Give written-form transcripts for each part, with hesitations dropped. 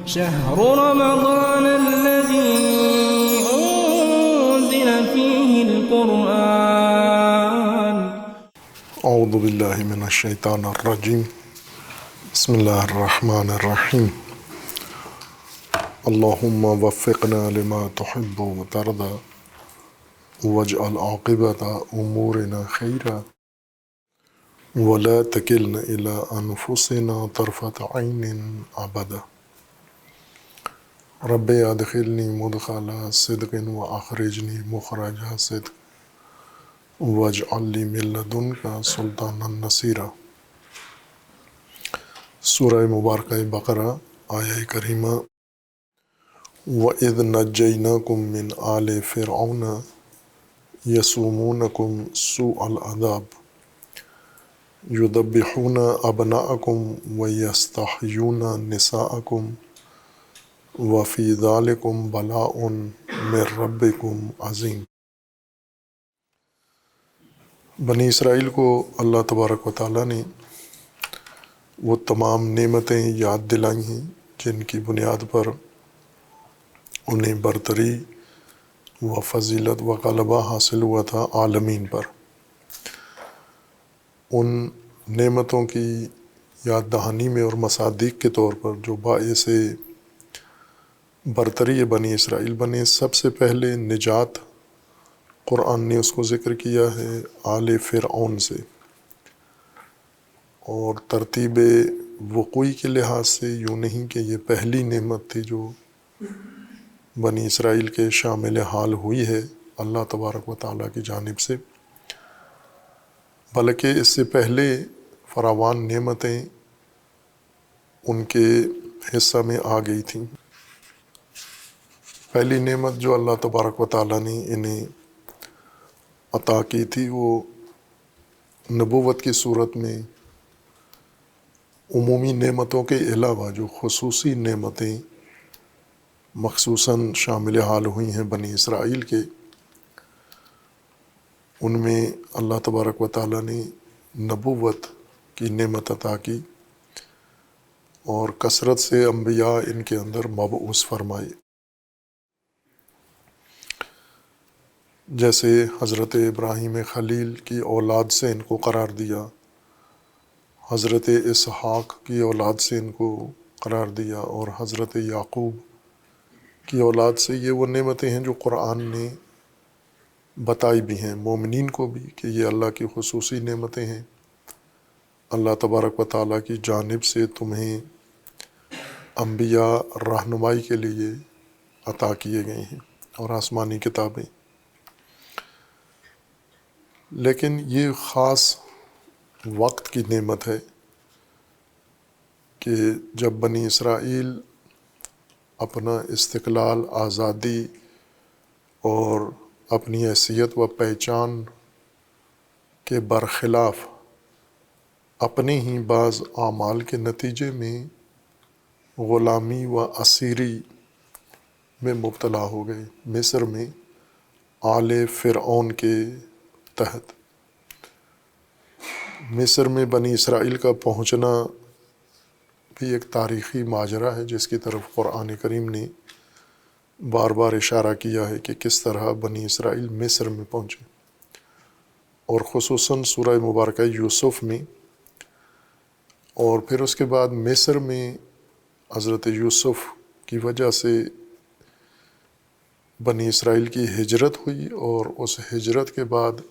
شهر رمضان الذي أنزل فيه القرآن. اعوذ باللہ من الشیطان الرجیم. بسم اللہ الرحمن الرحیم. اللہم وفقنا لما تحب وترضى واجعل عاقبۃ امورنا خیرا ولا تکلنا الی انفسنا طرفۃ عین ابدا. رب ادخلنی مدخل صدق واخرجنی مخرج صدق واجعل لی من لدنک سلطانا نصیرا. سورہ مبارکہ بقرہ آیہ کریمہ وَإِذْ نَجَّيْنَاكُمْ مِنْ آلِ فِرْعَوْنَ يَسُومُونَكُمْ سُوءَ الْعَذَابِ يُذَبِّحُونَ أَبْنَاءَكُمْ وَيَسْتَحْيُونَ نِسَاءَكُمْ وَفِي ذَلِكُمْ بَلَاءٌ مِّن رَبِّكُمْ عَظِيمٌ. بنی اسرائیل کو اللہ تبارک و تعالیٰ نے وہ تمام نعمتیں یاد دلائی ہیں جن کی بنیاد پر انہیں برتری و فضیلت و غلبہ حاصل ہوا تھا عالمین پر. ان نعمتوں کی یاد دہانی میں اور مصادیق کے طور پر جو باعث برتری بنی اسرائیل بنے، سب سے پہلے نجات قرآن نے اس کو ذکر کیا ہے آل فرعون سے، اور ترتیب وقوعی کے لحاظ سے یوں نہیں کہ یہ پہلی نعمت تھی جو بنی اسرائیل کے شامل حال ہوئی ہے اللہ تبارک و تعالیٰ کی جانب سے، بلکہ اس سے پہلے فراوان نعمتیں ان کے حصہ میں آ گئی تھیں. پہلی نعمت جو اللہ تبارک و تعالیٰ نے انہیں عطا کی تھی وہ نبوت کی صورت میں عمومی نعمتوں کے علاوہ جو خصوصی نعمتیں مخصوصاً شامل حال ہوئی ہیں بنی اسرائیل کے، ان میں اللہ تبارک و تعالیٰ نے نبوت کی نعمت عطا کی اور کثرت سے انبیاء ان کے اندر مبعوث فرمائے. جیسے حضرت ابراہیم خلیل کی اولاد سے ان کو قرار دیا، حضرت اسحاق کی اولاد سے ان کو قرار دیا، اور حضرت یعقوب کی اولاد سے. یہ وہ نعمتیں ہیں جو قرآن نے بتائی بھی ہیں مومنین کو بھی کہ یہ اللہ کی خصوصی نعمتیں ہیں، اللہ تبارک و تعالیٰ کی جانب سے تمہیں انبیاء رہنمائی کے لیے عطا کیے گئے ہیں اور آسمانی کتابیں. لیکن یہ خاص وقت کی نعمت ہے کہ جب بنی اسرائیل اپنا استقلال، آزادی اور اپنی حیثیت و پہچان کے برخلاف اپنے ہی بعض اعمال کے نتیجے میں غلامی و اسیری میں مبتلا ہو گئے، مصر میں آل فرعون کے تحت. مصر میں بنی اسرائیل کا پہنچنا بھی ایک تاریخی ماجرا ہے جس کی طرف قرآن کریم نے بار بار اشارہ کیا ہے کہ کس طرح بنی اسرائیل مصر میں پہنچے، اور خصوصاً سورہ مبارکہ یوسف میں. اور پھر اس کے بعد مصر میں حضرت یوسف کی وجہ سے بنی اسرائیل کی ہجرت ہوئی، اور اس ہجرت کے بعد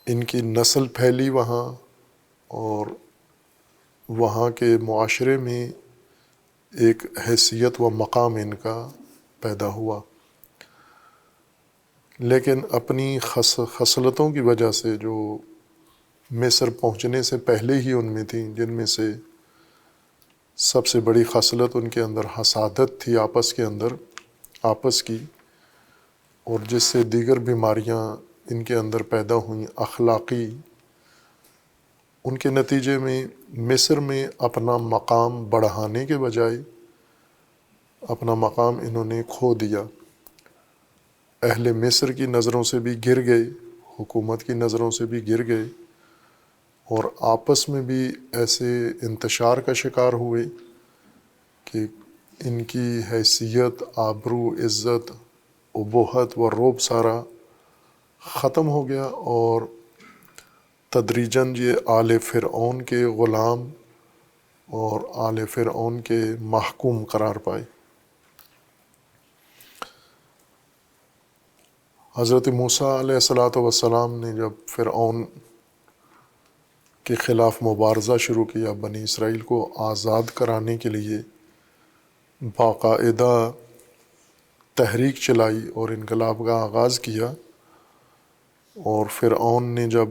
ان کی نسل پھیلی وہاں، اور وہاں کے معاشرے میں ایک حیثیت و مقام ان کا پیدا ہوا. لیکن اپنی خصلتوں کی وجہ سے جو مصر پہنچنے سے پہلے ہی ان میں تھیں، جن میں سے سب سے بڑی خصلت ان کے اندر حسادت تھی آپس کی، اور جس سے دیگر بیماریاں ان کے اندر پیدا ہوئیں اخلاقی. ان کے نتیجے میں مصر میں اپنا مقام بڑھانے کے بجائے اپنا مقام انہوں نے کھو دیا. اہل مصر کی نظروں سے بھی گر گئے، حکومت کی نظروں سے بھی گر گئے، اور آپس میں بھی ایسے انتشار کا شکار ہوئے کہ کہ ان کی حیثیت، آبرو، عزت، ابوہت و رعب سارا ختم ہو گیا، اور تدریجاً یہ آل فرعون کے غلام اور آل فرعون کے محکوم قرار پائے۔ حضرت موسیٰ علیہ الصلاۃ والسلام نے جب فرعون کے خلاف مبارزہ شروع کیا، بنی اسرائیل کو آزاد کرانے کے لیے باقاعدہ تحریک چلائی اور انقلاب کا آغاز کیا، اور فرعون نے جب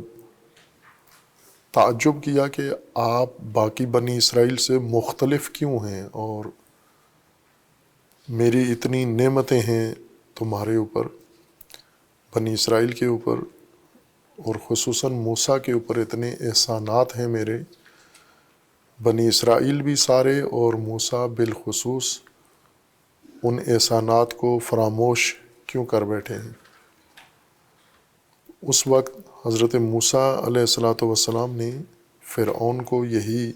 تعجب کیا کہ آپ باقی بنی اسرائیل سے مختلف کیوں ہیں، اور میری اتنی نعمتیں ہیں تمہارے اوپر، بنی اسرائیل کے اوپر، اور خصوصاً موسیٰ کے اوپر اتنے احسانات ہیں میرے، بنی اسرائیل بھی سارے اور موسیٰ بالخصوص ان احسانات کو فراموش کیوں کر بیٹھے ہیں۔ اس وقت حضرت موسیٰ علیہ الصلاۃ والسلام نے فرعون کو یہی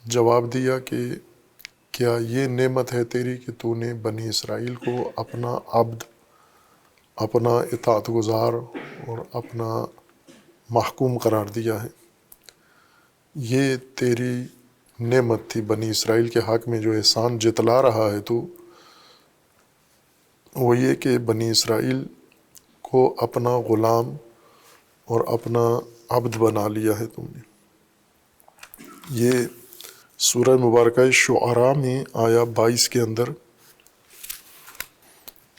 جواب دیا کہ کیا یہ نعمت ہے تیری کہ تو نے بنی اسرائیل کو اپنا عبد، اپنا اطاعت گزار اور اپنا محکوم قرار دیا ہے؟ یہ تیری نعمت تھی بنی اسرائیل کے حق میں، جو احسان جتلا رہا ہے تو وہ یہ کہ بنی اسرائیل کو اپنا غلام اور اپنا عبد بنا لیا ہے تم نے۔ یہ سورہ مبارکہ شعراء میں آیا 22 کے اندر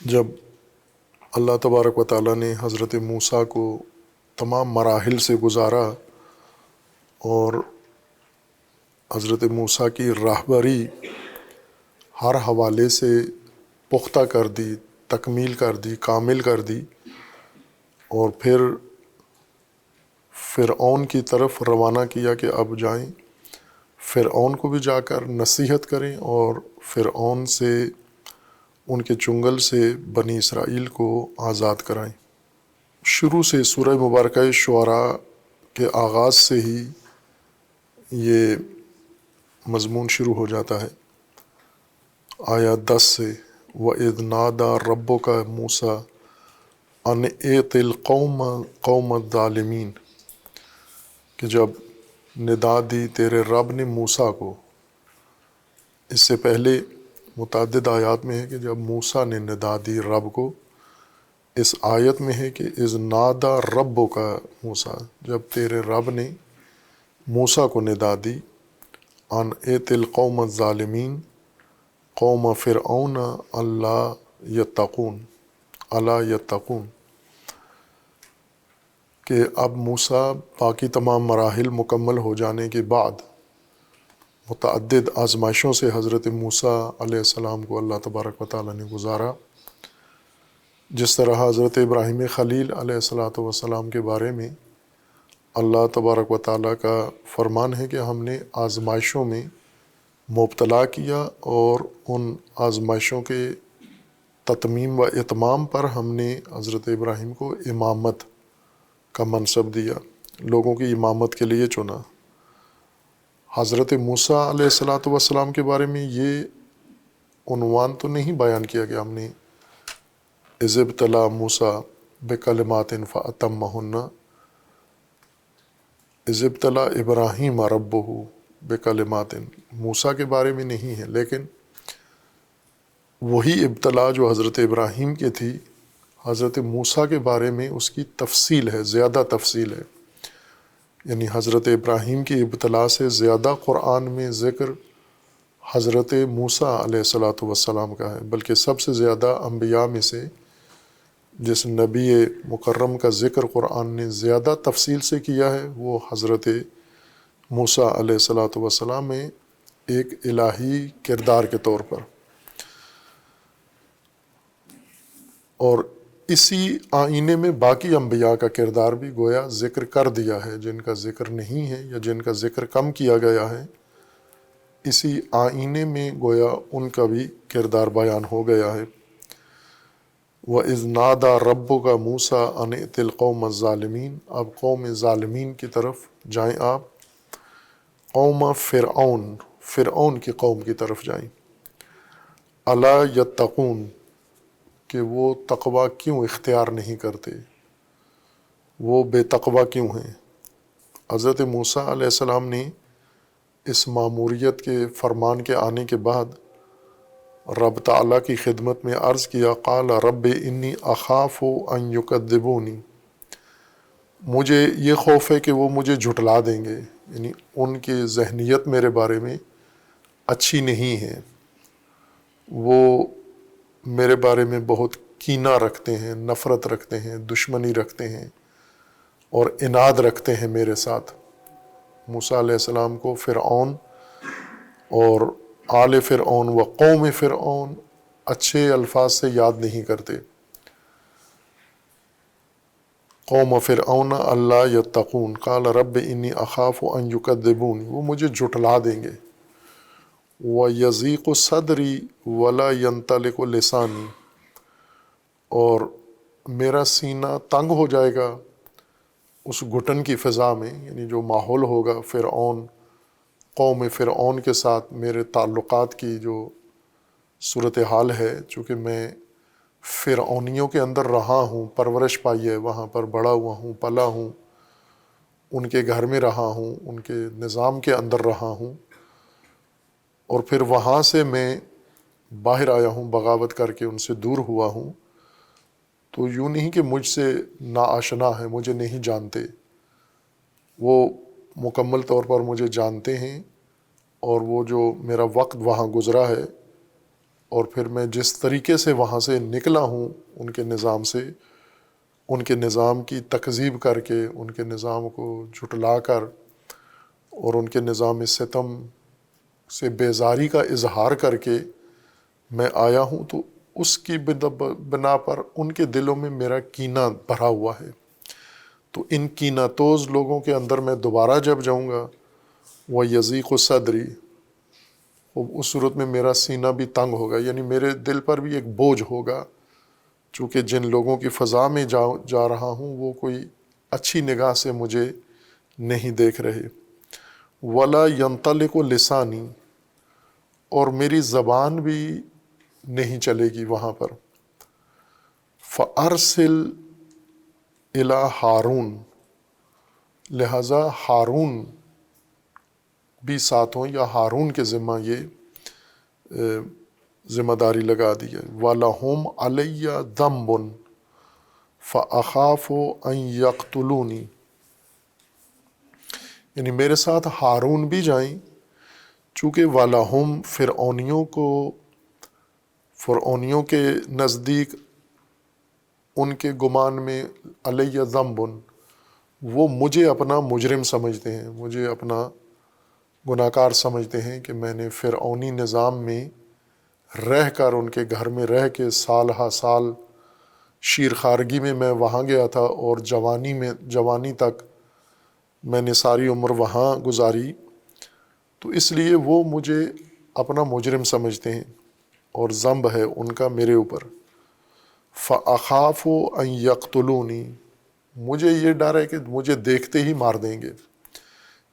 جب اللہ تبارک و تعالیٰ نے حضرت موسیٰ کو تمام مراحل سے گزارا اور حضرت موسیٰ کی راہبری ہر حوالے سے پختہ کر دی، تکمیل کر دی، کامل کر دی، اور پھر فرعون کی طرف روانہ کیا کہ اب جائیں، فرعون کو بھی جا کر نصیحت کریں اور فرعون سے، ان کے چنگل سے بنی اسرائیل کو آزاد کرائیں۔ شروع سے سورہ مبارکہ شعراء کے آغاز سے ہی یہ مضمون شروع ہو جاتا ہے، آیت 10 سے، وَإِذْ نَادَىٰ رَبُّكَ مُوسَىٰ أَنِ ائْتِ الْقَوْمَ الظَّالِمِينَ، کہ جب ندا دی تیرے رب نے موسیٰ کو۔ اس سے پہلے متعدد آیات میں ہے کہ جب موسیٰ نے ندا دی رب کو، اس آیت میں ہے کہ اذ نادا ربک موسیٰ، جب تیرے رب نے موسیٰ کو ندا دی، ان ایت القوم الظالمین، قوم فرعون الا یتقون، کہ اب موسیٰ باقی تمام مراحل مکمل ہو جانے کے بعد متعدد آزمائشوں سے حضرت موسیٰ علیہ السلام کو اللہ تبارک و تعالیٰ نے گزارا، جس طرح حضرت ابراہیم خلیل علیہ الصلاۃ والسلام کے بارے میں اللہ تبارک و تعالیٰ کا فرمان ہے کہ ہم نے آزمائشوں میں مبتلا کیا، اور ان آزمائشوں کے تتمیم و اتمام پر ہم نے حضرت ابراہیم کو امامت کا منصب دیا، لوگوں کی امامت کے لیے چنا۔ حضرت موسیٰ علیہ الصلاۃ والسلام کے بارے میں یہ عنوان تو نہیں بیان کیا کہ ہم نے اذ ابتلی موسیٰ بکلمات فاتمہن، اذ ابتلی ابراہیم ربہ بکلمات، موسیٰ کے بارے میں نہیں ہے، لیکن وہی ابتلا جو حضرت ابراہیم کی تھی، حضرت موسیٰ کے بارے میں اس کی تفصیل ہے، زیادہ تفصیل ہے، یعنی حضرت ابراہیم کی ابتلا سے زیادہ قرآن میں ذکر حضرت موسیٰ علیہ الصلاۃ والسلام کا ہے، بلکہ سب سے زیادہ انبیاء میں سے جس نبی مکرم کا ذکر قرآن نے زیادہ تفصیل سے کیا ہے وہ حضرت موسیٰ علیہ الصلاۃ والسلام میں ایک الہی کردار کے طور پر۔ اور اسی آئینے میں باقی انبیاء کا کردار بھی گویا ذکر کر دیا ہے، جن کا ذکر نہیں ہے یا جن کا ذکر کم کیا گیا ہے، اسی آئینے میں گویا ان کا بھی کردار بیان ہو گیا ہے۔ وَإِذْ نَادَىٰ رَبُّكَ مُوسَىٰ أَنِ ائْتِ الْقَوْمَ الظَّالِمِينَ، اب قوم ظالمین کی طرف جائیں آپ، قوم فرعون، فرعون کی قوم کی طرف جائیں۔ الا یتقون، کہ وہ تقوی کیوں اختیار نہیں کرتے، وہ بے تقوی کیوں ہیں۔ حضرت موسیٰ علیہ السلام نے اس ماموریت کے فرمان کے آنے کے بعد رب تعالیٰ کی خدمت میں عرض کیا، قال رب انی اخاف ان یکذبونی، مجھے یہ خوف ہے کہ وہ مجھے جھٹلا دیں گے، یعنی ان کی ذہنیت میرے بارے میں اچھی نہیں ہے، وہ میرے بارے میں بہت کینہ رکھتے ہیں، نفرت رکھتے ہیں، دشمنی رکھتے ہیں اور عناد رکھتے ہیں میرے ساتھ۔ موسیٰ علیہ السلام کو فرعون اور آل فرعون و قوم فرعون اچھے الفاظ سے یاد نہیں کرتے۔ قوم فرعون اللہ یتقون قال رب انی اخاف ان یکذبون، وہ مجھے جھٹلا دیں گے۔ وَيَضِيقُ صَدْرِي وَلَا يَنطَلِقُ لِسَانِي، اور میرا سینہ تنگ ہو جائے گا اس گھٹن کی فضا میں، یعنی جو ماحول ہوگا فرعون، قوم فرعون کے ساتھ میرے تعلقات کی جو صورتحال ہے، چونکہ میں فرعونیوں کے اندر رہا ہوں، پرورش پائی ہے، وہاں پر بڑا ہوا ہوں، پلا ہوں، ان کے گھر میں رہا ہوں، ان کے نظام کے اندر رہا ہوں، اور پھر وہاں سے میں باہر آیا ہوں بغاوت کر کے، ان سے دور ہوا ہوں، تو یوں نہیں کہ مجھ سے ناآشنا ہے، مجھے نہیں جانتے، وہ مکمل طور پر مجھے جانتے ہیں، اور وہ جو میرا وقت وہاں گزرا ہے اور پھر میں جس طریقے سے وہاں سے نکلا ہوں ان کے نظام سے، ان کے نظام کی تکذیب کر کے، ان کے نظام کو جھٹلا کر اور ان کے نظام ستم سے بیزاری کا اظہار کر کے میں آیا ہوں، تو اس کی بنا پر ان کے دلوں میں میرا کینہ بھرا ہوا ہے۔ تو ان کینہ توز لوگوں کے اندر میں دوبارہ جب جاؤں گا، وَيَضِيقُ صَدْرِي، اس صورت میں میرا سینہ بھی تنگ ہوگا، یعنی میرے دل پر بھی ایک بوجھ ہوگا، چونکہ جن لوگوں کی فضا میں جا رہا ہوں وہ کوئی اچھی نگاہ سے مجھے نہیں دیکھ رہے۔ وَلَا يَنطَلِقُ لِسَانِي، اور میری زبان بھی نہیں چلے گی وہاں پر۔ فَأَرْسِلْ إِلَىٰ ہارون، لہٰذا ہارون بھی ساتھ ہوں، یا ہارون کے ذمہ یہ ذمہ داری لگا دی ہے۔ وَلَهُمْ عَلَيَّ ذَنْبٌ فَأَخَافُ أَنْ يَقْتُلُونِي، یعنی میرے ساتھ ہارون بھی جائیں، چونکہ وَلَهُمْ فرعونیوں کے نزدیک ان کے گمان میں علیہ ذنبن، وہ مجھے اپنا مجرم سمجھتے ہیں، مجھے اپنا گناہ گار سمجھتے ہیں کہ میں نے فرعونی نظام میں رہ کر، ان کے گھر میں رہ کے سال ہا سال شیر خارگی میں وہاں گیا تھا، اور جوانی تک میں نے ساری عمر وہاں گزاری، تو اس لیے وہ مجھے اپنا مجرم سمجھتے ہیں اور ذنب ہے ان کا میرے اوپر۔ فَأَخَافُ أَن يَقْتُلُونِي، مجھے یہ ڈر ہے کہ مجھے دیکھتے ہی مار دیں گے،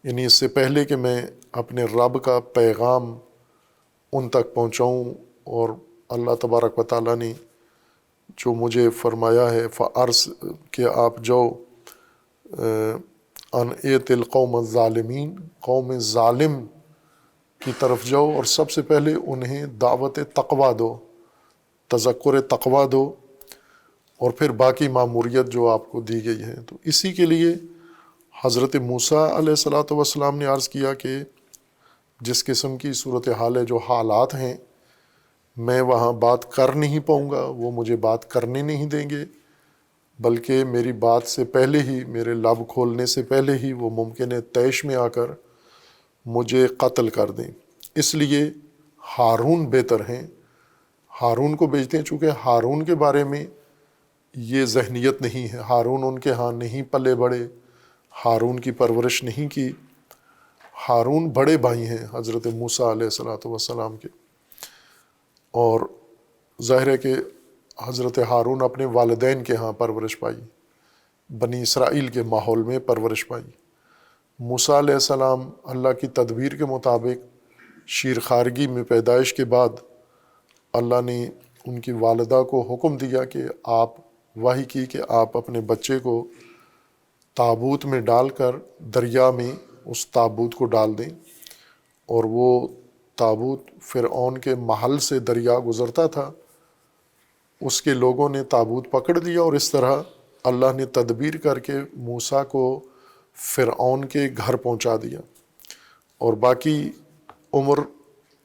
یعنی اس سے پہلے کہ میں اپنے رب کا پیغام ان تک پہنچاؤں، اور اللہ تبارک و تعالیٰ نے جو مجھے فرمایا ہے فَأَرْسِ، کہ آپ جاؤ ان ایت القوم الظالمین، قوم ظالم کی طرف جاؤ، اور سب سے پہلے انہیں دعوت تقویٰ دو، تذکر تقویٰ دو، اور پھر باقی ماموریت جو آپ کو دی گئی ہے۔ تو اسی کے لیے حضرت موسیٰ علیہ السلام نے عرض کیا کہ جس قسم کی صورتحال ہے، جو حالات ہیں، میں وہاں بات کر نہیں پاؤں گا، وہ مجھے بات کرنے نہیں دیں گے، بلکہ میری بات سے پہلے ہی، میرے لب کھولنے سے پہلے ہی وہ ممکن ہے طیش میں آ کر مجھے قتل کر دیں۔ اس لیے ہارون بہتر ہیں، ہارون کو بھیجتے ہیں، چونکہ ہارون کے بارے میں یہ ذہنیت نہیں ہے، ہارون ان کے ہاں نہیں پلے بڑے، ہارون کی پرورش نہیں کی، ہارون بڑے بھائی ہیں حضرت موسیٰ علیہ السلام کے، اور ظاہر ہے کہ حضرت ہارون اپنے والدین کے ہاں پرورش پائی، بنی اسرائیل کے ماحول میں پرورش پائی۔ موسیٰ علیہ السلام اللہ کی تدبیر کے مطابق شیر خارگی میں پیدائش کے بعد اللہ نے ان کی والدہ کو حکم دیا کہ آپ وحی کی کہ آپ اپنے بچے کو تابوت میں ڈال کر دریا میں اس تابوت کو ڈال دیں، اور وہ تابوت فرعون کے محل سے دریا گزرتا تھا، اس کے لوگوں نے تابوت پکڑ لیا، اور اس طرح اللہ نے تدبیر کر کے موسیٰ کو فرعون کے گھر پہنچا دیا، اور باقی عمر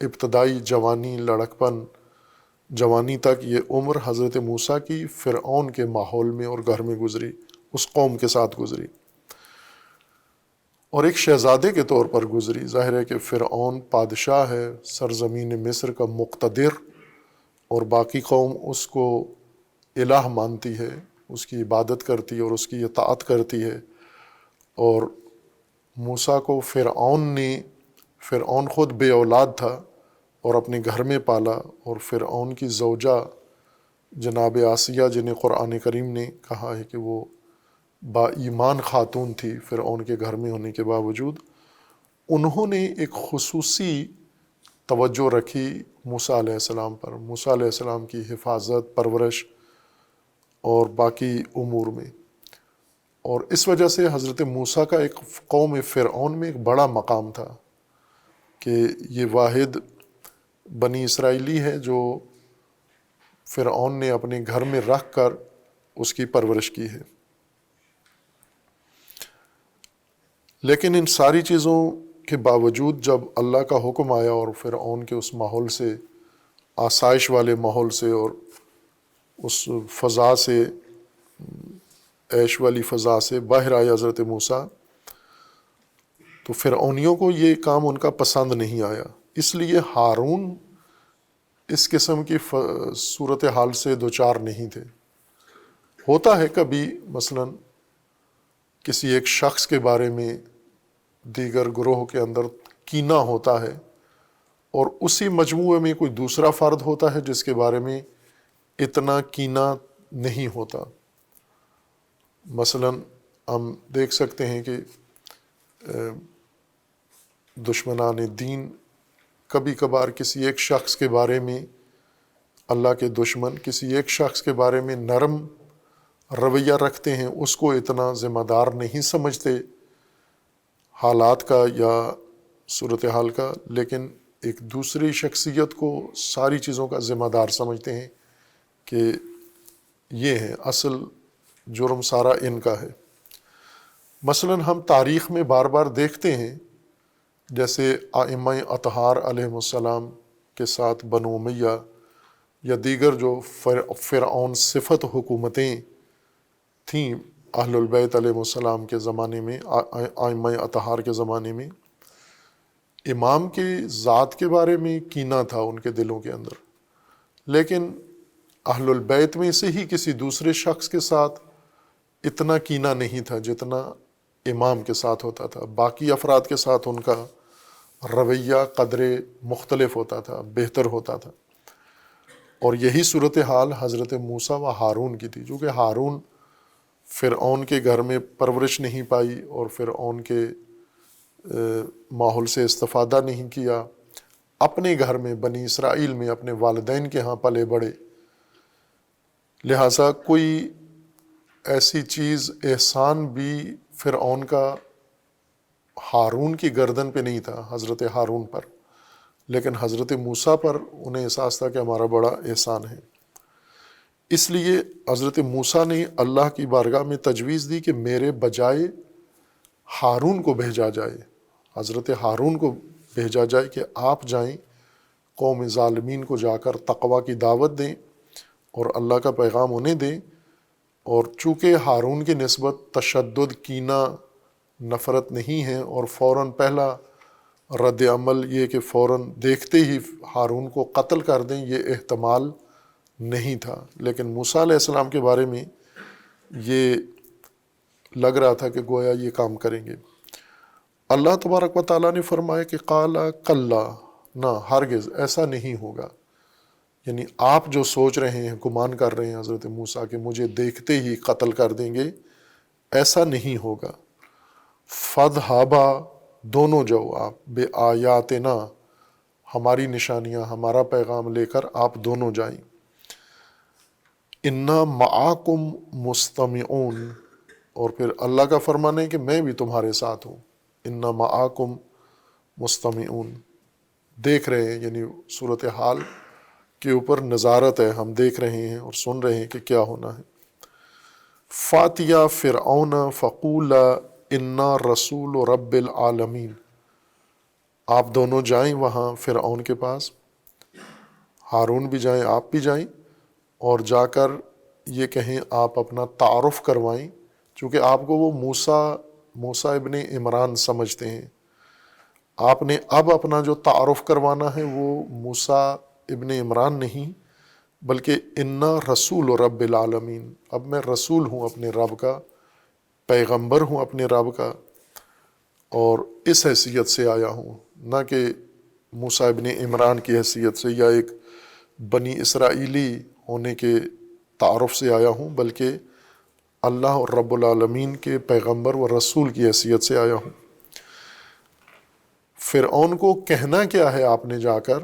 ابتدائی جوانی، لڑکپن، جوانی تک یہ عمر حضرت موسیٰ کی فرعون کے ماحول میں اور گھر میں گزری، اس قوم کے ساتھ گزری، اور ایک شہزادے کے طور پر گزری۔ ظاہر ہے کہ فرعون بادشاہ ہے، سرزمین مصر کا مقتدر، اور باقی قوم اس کو الہ مانتی ہے، اس کی عبادت کرتی ہے اور اس کی اطاعت کرتی ہے، اور موسیٰ کو فرعون خود بے اولاد تھا اور اپنے گھر میں پالا، اور فرعون کی زوجہ جناب آسیہ، جنہیں قرآن کریم نے کہا ہے کہ وہ با ایمان خاتون تھی فرعون کے گھر میں ہونے کے باوجود، انہوں نے ایک خصوصی توجہ رکھی موسیٰ علیہ السلام پر، موسیٰ علیہ السلام کی حفاظت، پرورش اور باقی امور میں، اور اس وجہ سے حضرت موسیٰ کا ایک قوم فرعون میں ایک بڑا مقام تھا کہ یہ واحد بنی اسرائیلی ہے جو فرعون نے اپنے گھر میں رکھ کر اس کی پرورش کی ہے۔ لیکن ان ساری چیزوں کے باوجود جب اللہ کا حکم آیا اور فرعون کے اس ماحول سے، آسائش والے ماحول سے اور اس فضا سے، عیش والی فضا سے باہر آئے حضرت موسیٰ، تو فرعونیوں کو یہ کام ان کا پسند نہیں آیا، اس لیے ہارون اس قسم کی صورتحال سے دوچار نہیں تھے۔ ہوتا ہے کبھی مثلا کسی ایک شخص کے بارے میں دیگر گروہ کے اندر کینہ ہوتا ہے، اور اسی مجموعے میں کوئی دوسرا فرد ہوتا ہے جس کے بارے میں اتنا کینہ نہیں ہوتا۔ مثلا ہم دیکھ سکتے ہیں کہ دشمنان دین کبھی کبھار کسی ایک شخص کے بارے میں، اللہ کے دشمن کسی ایک شخص کے بارے میں نرم رویہ رکھتے ہیں، اس کو اتنا ذمہ دار نہیں سمجھتے حالات کا یا صورتحال کا، لیکن ایک دوسری شخصیت کو ساری چیزوں کا ذمہ دار سمجھتے ہیں کہ یہ ہے، اصل جرم سارا ان کا ہے۔ مثلا ہم تاریخ میں بار بار دیکھتے ہیں، جیسے ائمہ اطہار علیہ السلام کے ساتھ بنو امیہ یا دیگر جو فرعون صفت حکومتیں تھیں اہل البیت علیہ السلام کے زمانے میں، ائمہ اطہار کے زمانے میں، امام کے ذات کے بارے میں کینہ تھا ان کے دلوں کے اندر، لیکن اہل البیت میں سے ہی کسی دوسرے شخص کے ساتھ اتنا کینہ نہیں تھا جتنا امام کے ساتھ ہوتا تھا۔ باقی افراد کے ساتھ ان کا رویہ قدرے مختلف ہوتا تھا، بہتر ہوتا تھا، اور یہی صورتحال حضرت موسیٰ و ہارون کی تھی، چونکہ ہارون فرعون کے گھر میں پرورش نہیں پائی اور فرعون کے ماحول سے استفادہ نہیں کیا، اپنے گھر میں بنی اسرائیل میں اپنے والدین کے ہاں پلے بڑھے، لہٰذا کوئی ایسی چیز، احسان بھی فرعون کا ہارون کی گردن پہ نہیں تھا، حضرت ہارون پر، لیکن حضرت موسیٰ پر انہیں احساس تھا کہ ہمارا بڑا احسان ہے۔ اس لیے حضرت موسیٰ نے اللہ کی بارگاہ میں تجویز دی کہ میرے بجائے ہارون کو بھیجا جائے، حضرت ہارون کو بھیجا جائے کہ آپ جائیں، قوم ظالمین کو جا کر تقوی کی دعوت دیں اور اللہ کا پیغام انہیں دیں، اور چونکہ ہارون کی نسبت تشدد، کینہ، نفرت نہیں ہے، اور فوراً پہلا رد عمل یہ کہ فوراً دیکھتے ہی ہارون کو قتل کر دیں، یہ احتمال نہیں تھا، لیکن موسیٰ علیہ السلام کے بارے میں یہ لگ رہا تھا کہ گویا یہ کام کریں گے۔ اللہ تبارک و تعالیٰ نے فرمایا کہ قال کلا، نہ ہرگز ایسا نہیں ہوگا، یعنی آپ جو سوچ رہے ہیں، گمان کر رہے ہیں حضرت موسیٰ کہ مجھے دیکھتے ہی قتل کر دیں گے، ایسا نہیں ہوگا۔ فَاذْهَبَا، دونوں جاؤ آپ، بِآیاتنا، ہماری نشانیاں، ہمارا پیغام لے کر آپ دونوں جائیں۔ انا معاکم مستمعون، اور پھر اللہ کا فرمان ہے کہ میں بھی تمہارے ساتھ ہوں۔ انا معاکم مستمعون، دیکھ رہے ہیں، یعنی صورتحال کے اوپر نظارت ہے، ہم دیکھ رہے ہیں اور سن رہے ہیں کہ کیا ہونا ہے۔ فاتیا فرعون فقولا انا رسول رب العالمین، آپ دونوں جائیں وہاں فرعون کے پاس، ہارون بھی جائیں، آپ بھی جائیں، اور جا کر یہ کہیں، آپ اپنا تعارف کروائیں، چونکہ آپ کو وہ موسیٰ ابن عمران سمجھتے ہیں۔ آپ نے اب اپنا جو تعارف کروانا ہے وہ موسیٰ ابن عمران نہیں، بلکہ انا رسول رب العالمین، اب میں رسول ہوں اپنے رب کا، پیغمبر ہوں اپنے رب کا، اور اس حیثیت سے آیا ہوں، نہ کہ موسیٰ ابن عمران کی حیثیت سے یا ایک بنی اسرائیلی ہونے کے تعارف سے آیا ہوں، بلکہ اللہ اور رب العالمین کے پیغمبر و رسول کی حیثیت سے آیا ہوں۔ فرعون کو کہنا کیا ہے آپ نے جا کر؟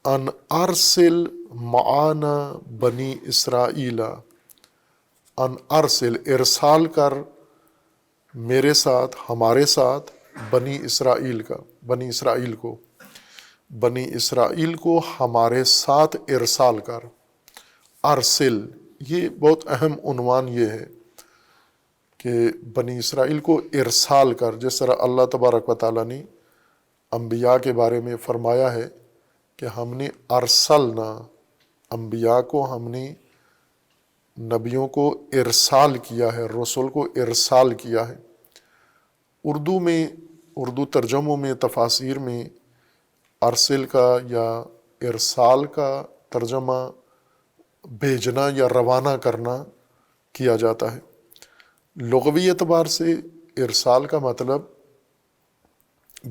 ان ارسل معانا بنی اسرائیل، ان ارسل، ارسال کر میرے ساتھ، ہمارے ساتھ، بنی اسرائیل کو ہمارے ساتھ ارسال کر۔ ارسل، یہ بہت اہم عنوان یہ ہے کہ بنی اسرائیل کو ارسال کر، جس طرح اللہ تبارک و تعالیٰ نے انبیاء کے بارے میں فرمایا ہے کہ ہم نے ارسلنا، انبیاء کو ہم نے، نبیوں کو ارسال کیا ہے، رسول کو ارسال کیا ہے۔ اردو ترجموں میں، تفاسیر میں ارسل کا یا ارسال کا ترجمہ بھیجنا یا روانہ کرنا کیا جاتا ہے۔ لغوی اعتبار سے ارسال کا مطلب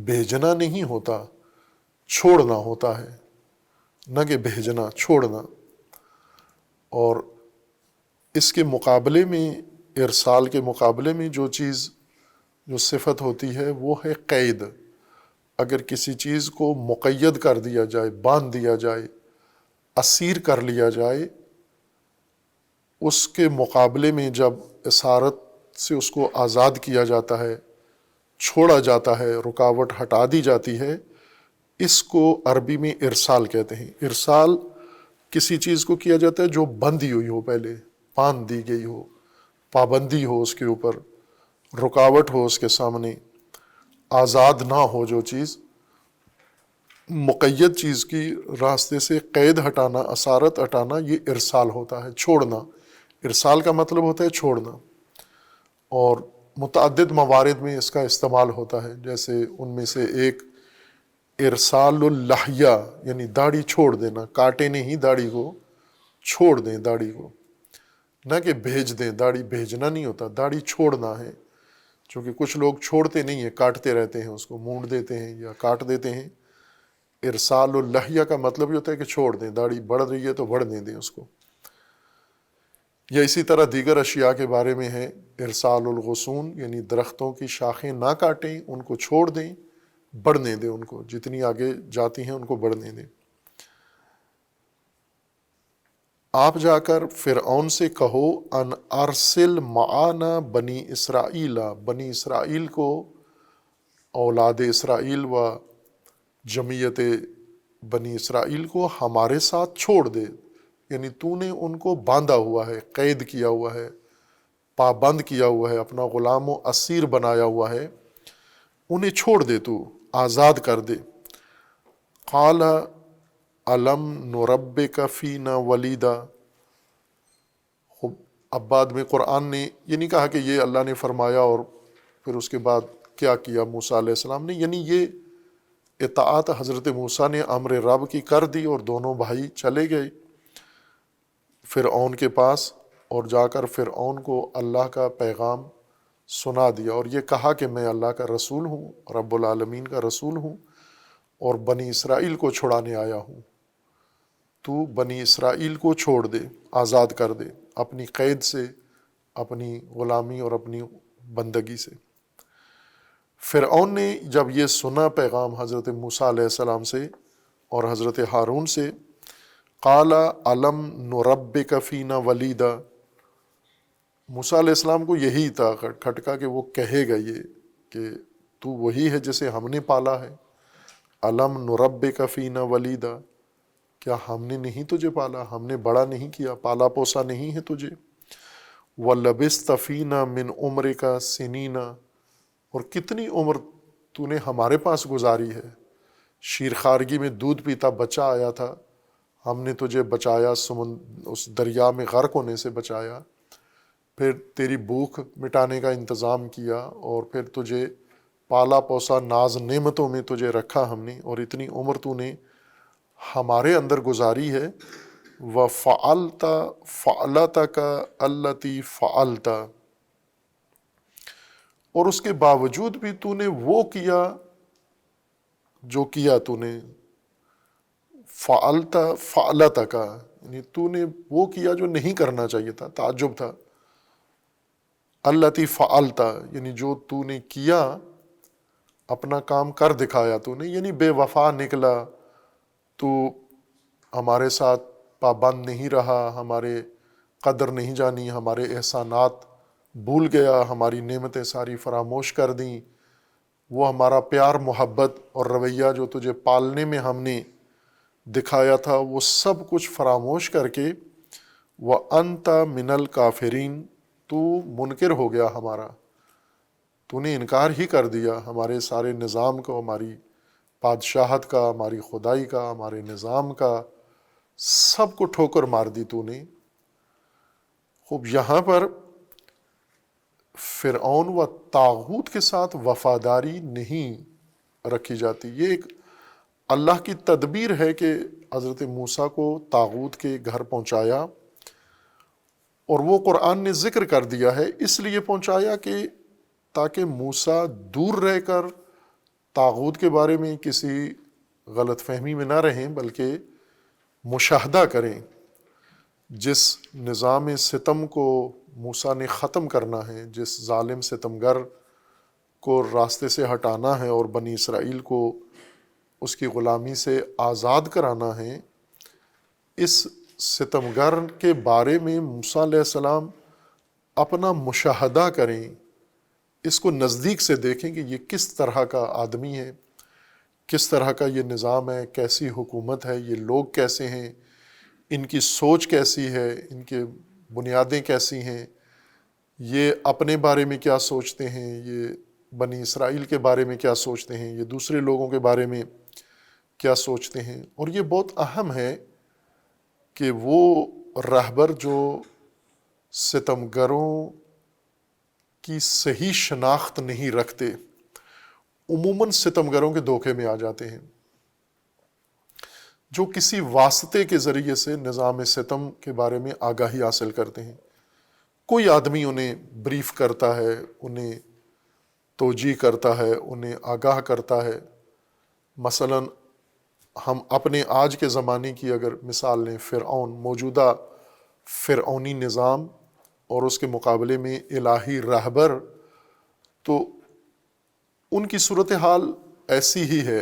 بھیجنا نہیں ہوتا، چھوڑنا ہوتا ہے، نہ کہ بھیجنا، چھوڑنا۔ اور اس کے مقابلے میں، ارسال کے مقابلے میں جو صفت ہوتی ہے وہ ہے قید۔ اگر کسی چیز کو مقید کر دیا جائے، باندھ دیا جائے، اسیر کر لیا جائے، اس کے مقابلے میں جب اسارت سے اس کو آزاد کیا جاتا ہے، چھوڑا جاتا ہے، رکاوٹ ہٹا دی جاتی ہے، اس کو عربی میں ارسال کہتے ہیں۔ ارسال کسی چیز کو کیا جاتا ہے جو بندھی ہوئی ہو، پہلے باندھ دی گئی ہو، پابندی ہو اس کے اوپر، رکاوٹ ہو اس کے سامنے، آزاد نہ ہو جو چیز، مقید چیز کی راستے سے قید ہٹانا، اسارت ہٹانا، یہ ارسال ہوتا ہے، چھوڑنا۔ ارسال کا مطلب ہوتا ہے چھوڑنا، اور متعدد موارد میں اس کا استعمال ہوتا ہے، جیسے ان میں سے ایک ارسال اللحیہ، یعنی داڑھی چھوڑ دینا، کاٹے نہیں داڑھی کو، چھوڑ دیں داڑھی کو، نہ کہ بھیج دیں، داڑھی بھیجنا نہیں ہوتا، داڑھی چھوڑنا ہے، چونکہ کچھ لوگ چھوڑتے نہیں ہیں، کاٹتے رہتے ہیں، اس کو مونڈ دیتے ہیں یا کاٹ دیتے ہیں۔ ارسال اللحیہ کا مطلب یہ ہوتا ہے کہ چھوڑ دیں، داڑھی بڑھ رہی ہے تو بڑھنے دیں اس کو۔ یا اسی طرح دیگر اشیاء کے بارے میں ہے ارسال الغصون، یعنی درختوں کی شاخیں نہ کاٹیں، ان کو چھوڑ دیں، بڑھنے دیں، ان کو جتنی آگے جاتی ہیں ان کو بڑھنے دیں۔ آپ جا کر فرعون سے کہو ان ارسل معانا بنی اسرائیل، بنی اسرائیل کو، اولاد اسرائیل و جمعیت بنی اسرائیل کو ہمارے ساتھ چھوڑ دے، یعنی تو نے ان کو باندھا ہوا ہے، قید کیا ہوا ہے، پابند کیا ہوا ہے، اپنا غلام و اسیر بنایا ہوا ہے، انہیں چھوڑ دے، تو آزاد کر دے۔ قال الم نربک فینا ولیدا، اب بعد میں قرآن نے یہ نہیں کہا کہ یہ اللہ نے فرمایا اور پھر اس کے بعد کیا کیا موسیٰ علیہ السلام نے، یعنی یہ اطاعت حضرت موسیٰ نے امر رب کی کر دی، اور دونوں بھائی چلے گئے فرعون کے پاس، اور جا کر فرعون کو اللہ کا پیغام سنا دیا، اور یہ کہا کہ میں اللہ کا رسول ہوں، رب العالمین کا رسول ہوں، اور بنی اسرائیل کو چھڑانے آیا ہوں۔ تو بنی اسرائیل کو چھوڑ دے، آزاد کر دے اپنی قید سے، اپنی غلامی اور اپنی بندگی سے۔ فرعون نے جب یہ سنا پیغام حضرت موسیٰ علیہ السلام سے، اور حضرت ہارون سے قال علم نربک فینا ولیدا، موسیٰ علیہ السلام کو یہی تھا کھٹکا کہ وہ کہے گا یہ کہ تو وہی ہے جسے ہم نے پالا ہے، علم نربک فینا ولیدا، کیا ہم نے نہیں تجھے پالا، ہم نے بڑا نہیں کیا، پالا پوسا نہیں ہے تجھے، وَلَبِثْتَ فِينَا مِنْ عُمْرِكَ سِنِينَ، اور کتنی عمر تو نے ہمارے پاس گزاری ہے، شیرخارگی میں دودھ پیتا بچہ آیا تھا، ہم نے تجھے بچایا، اس دریا میں غرق ہونے سے بچایا، پھر تیری بھوک مٹانے کا انتظام کیا، اور پھر تجھے پالا پوسا ناز نعمتوں میں تجھے رکھا ہم نے، اور اتنی عمر تو نے ہمارے اندر گزاری ہے، وَفَعَلْتَ فَعْلَتَكَ الَّتِي فَعَلْتَ، اور اس کے باوجود بھی تو نے وہ کیا جو کیا تو نے، فعلت فعلتک، یعنی تو نے وہ کیا جو نہیں کرنا چاہیے تھا، تعجب تھا، التی فعلت یعنی جو تو نے کیا، اپنا کام کر دکھایا تو نے، یعنی بے وفا نکلا، تو ہمارے ساتھ پابند نہیں رہا، ہمارے قدر نہیں جانی، ہمارے احسانات بھول گیا، ہماری نعمتیں ساری فراموش کر دیں، وہ ہمارا پیار محبت اور رویہ جو تجھے پالنے میں ہم نے دکھایا تھا، وہ سب کچھ فراموش کر کے وَأَنْتَ مِنَ الْكَافِرِينَ، تو منکر ہو گیا ہمارا، تو نے انکار ہی کر دیا ہمارے سارے نظام کو، ہماری بادشاہت کا، ہماری خدائی کا، ہمارے نظام کا، سب کو ٹھوکر مار دی تو نے۔ خوب یہاں پر فرعون و طاغوت کے ساتھ وفاداری نہیں رکھی جاتی، یہ ایک اللہ کی تدبیر ہے کہ حضرت موسیٰ کو طاغوت کے گھر پہنچایا، اور وہ قرآن نے ذکر کر دیا ہے، اس لیے پہنچایا کہ تاکہ موسیٰ دور رہ کر طاغوت کے بارے میں کسی غلط فہمی میں نہ رہیں، بلکہ مشاہدہ کریں، جس نظام ستم کو موسیٰ نے ختم کرنا ہے، جس ظالم ستمگر کو راستے سے ہٹانا ہے اور بنی اسرائیل کو اس کی غلامی سے آزاد کرانا ہے، اس ستمگر کے بارے میں موسیٰ علیہ السلام اپنا مشاہدہ کریں، اس کو نزدیک سے دیکھیں کہ یہ کس طرح کا آدمی ہے، کس طرح کا یہ نظام ہے، کیسی حکومت ہے، یہ لوگ کیسے ہیں، ان کی سوچ کیسی ہے، ان کے بنیادیں کیسی ہیں، یہ اپنے بارے میں کیا سوچتے ہیں، یہ بنی اسرائیل کے بارے میں کیا سوچتے ہیں، یہ دوسرے لوگوں کے بارے میں کیا سوچتے ہیں۔ اور یہ بہت اہم ہے کہ وہ رہبر جو ستمگروں کی صحیح شناخت نہیں رکھتے، عموماً ستمگروں کے دھوکے میں آ جاتے ہیں، جو کسی واسطے کے ذریعے سے نظام ستم کے بارے میں آگاہی حاصل کرتے ہیں، کوئی آدمی انہیں بریف کرتا ہے، انہیں توجیہ کرتا ہے، انہیں آگاہ کرتا ہے۔ مثلاً ہم اپنے آج کے زمانے کی اگر مثال لیں، فرعون، موجودہ فرعونی نظام اور اس کے مقابلے میں الہی رہبر، تو ان کی صورتحال ایسی ہی ہے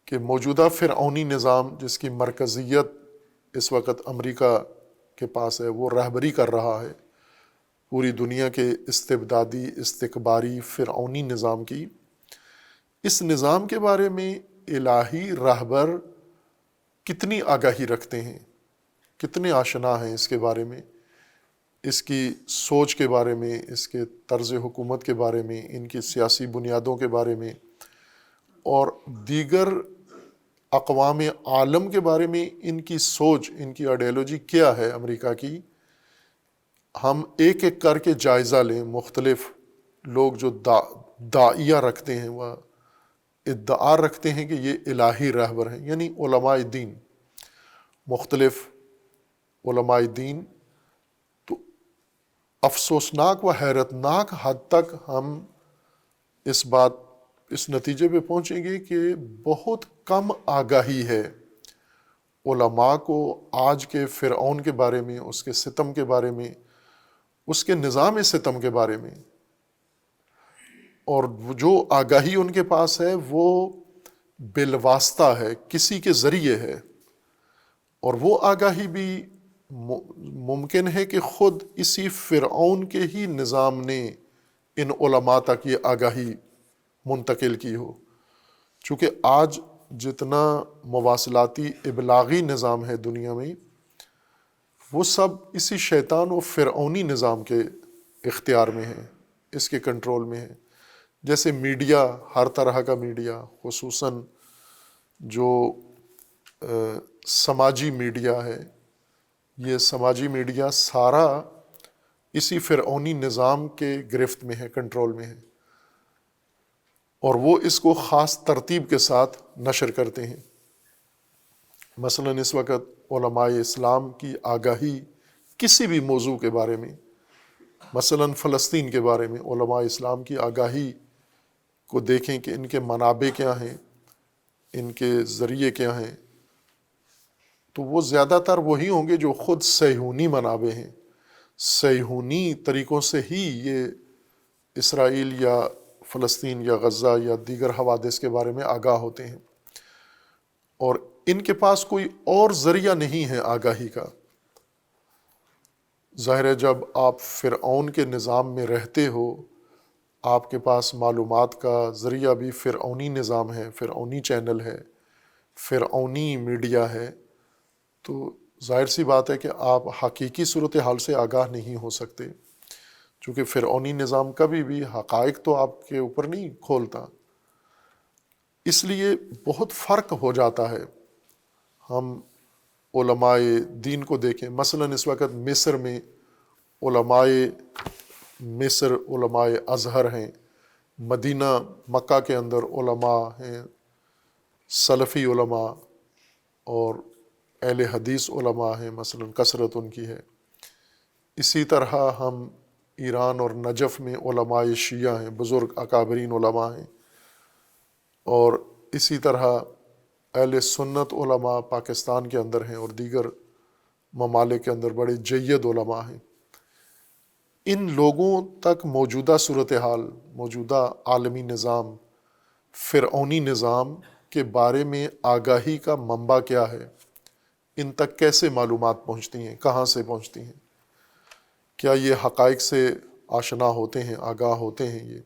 کہ موجودہ فرعونی نظام جس کی مرکزیت اس وقت امریکہ کے پاس ہے، وہ رہبری کر رہا ہے پوری دنیا کے استبدادی استکباری فرعونی نظام کی۔ اس نظام کے بارے میں الہی رہبر کتنی آگاہی رکھتے ہیں، کتنے آشنا ہیں اس کے بارے میں، اس کی سوچ کے بارے میں، اس کے طرز حکومت کے بارے میں، ان کی سیاسی بنیادوں کے بارے میں، اور دیگر اقوام عالم کے بارے میں ان کی سوچ، ان کی آئیڈیالوجی کیا ہے امریکہ کی۔ ہم ایک ایک کر کے جائزہ لیں، مختلف لوگ جو داعیہ رکھتے ہیں، وہ ادعا رکھتے ہیں کہ یہ الہی رہبر ہیں، یعنی علماء دین، مختلف علماء دین، تو افسوسناک و حیرتناک حد تک ہم اس نتیجے پہ پہنچیں گے کہ بہت کم آگاہی ہے علماء کو آج کے فرعون کے بارے میں، اس کے ستم کے بارے میں، اس کے نظام ستم کے بارے میں، اور جو آگاہی ان کے پاس ہے وہ بالواسطہ ہے، کسی کے ذریعے ہے، اور وہ آگاہی بھی ممکن ہے کہ خود اسی فرعون کے ہی نظام نے ان علماء تک یہ آگاہی منتقل کی ہو، چونکہ آج جتنا مواصلاتی ابلاغی نظام ہے دنیا میں، وہ سب اسی شیطان و فرعونی نظام کے اختیار میں ہے، اس کے کنٹرول میں ہے۔ جیسے میڈیا، ہر طرح کا میڈیا، خصوصاً جو سماجی میڈیا ہے، یہ سماجی میڈیا سارا اسی فرعونی نظام کے گرفت میں ہے، کنٹرول میں ہے، اور وہ اس کو خاص ترتیب کے ساتھ نشر کرتے ہیں۔ مثلاً اس وقت علماء اسلام کی آگاہی کسی بھی موضوع کے بارے میں، مثلاً فلسطین کے بارے میں علماء اسلام کی آگاہی کو دیکھیں کہ ان کے منابع کیا ہیں، ان کے ذریعے کیا ہیں، تو وہ زیادہ تر وہی ہوں گے جو خود صہیونی منابع ہیں، صہیونی طریقوں سے ہی یہ اسرائیل یا فلسطین یا غزہ یا دیگر حوادث کے بارے میں آگاہ ہوتے ہیں، اور ان کے پاس کوئی اور ذریعہ نہیں ہے آگاہی کا۔ ظاہر ہے جب آپ فرعون کے نظام میں رہتے ہو، آپ کے پاس معلومات کا ذریعہ بھی فرعونی نظام ہے، فرعونی چینل ہے، فرعونی میڈیا ہے، تو ظاہر سی بات ہے کہ آپ حقیقی صورتحال سے آگاہ نہیں ہو سکتے، چونکہ فرعونی نظام کبھی بھی حقائق تو آپ کے اوپر نہیں کھولتا۔ اس لیے بہت فرق ہو جاتا ہے۔ ہم علماء دین کو دیکھیں، مثلاً اس وقت مصر میں علماء مصر، علماء ازہر ہیں، مدینہ مکہ کے اندر علماء ہیں، سلفی علماء اور اہل حدیث علماء ہیں، مثلاً کثرت ان کی ہے۔ اسی طرح ہم ایران اور نجف میں علماء شیعہ ہیں، بزرگ اکابرین علماء ہیں، اور اسی طرح اہل سنت علماء پاکستان کے اندر ہیں اور دیگر ممالک کے اندر بڑے جید علماء ہیں۔ ان لوگوں تک موجودہ صورتحال، موجودہ عالمی نظام، فرعونی نظام کے بارے میں آگاہی کا منبع کیا ہے، ان تک کیسے معلومات پہنچتی ہیں، کہاں سے پہنچتی ہیں، کیا یہ حقائق سے آشنا ہوتے ہیں، آگاہ ہوتے ہیں، یہ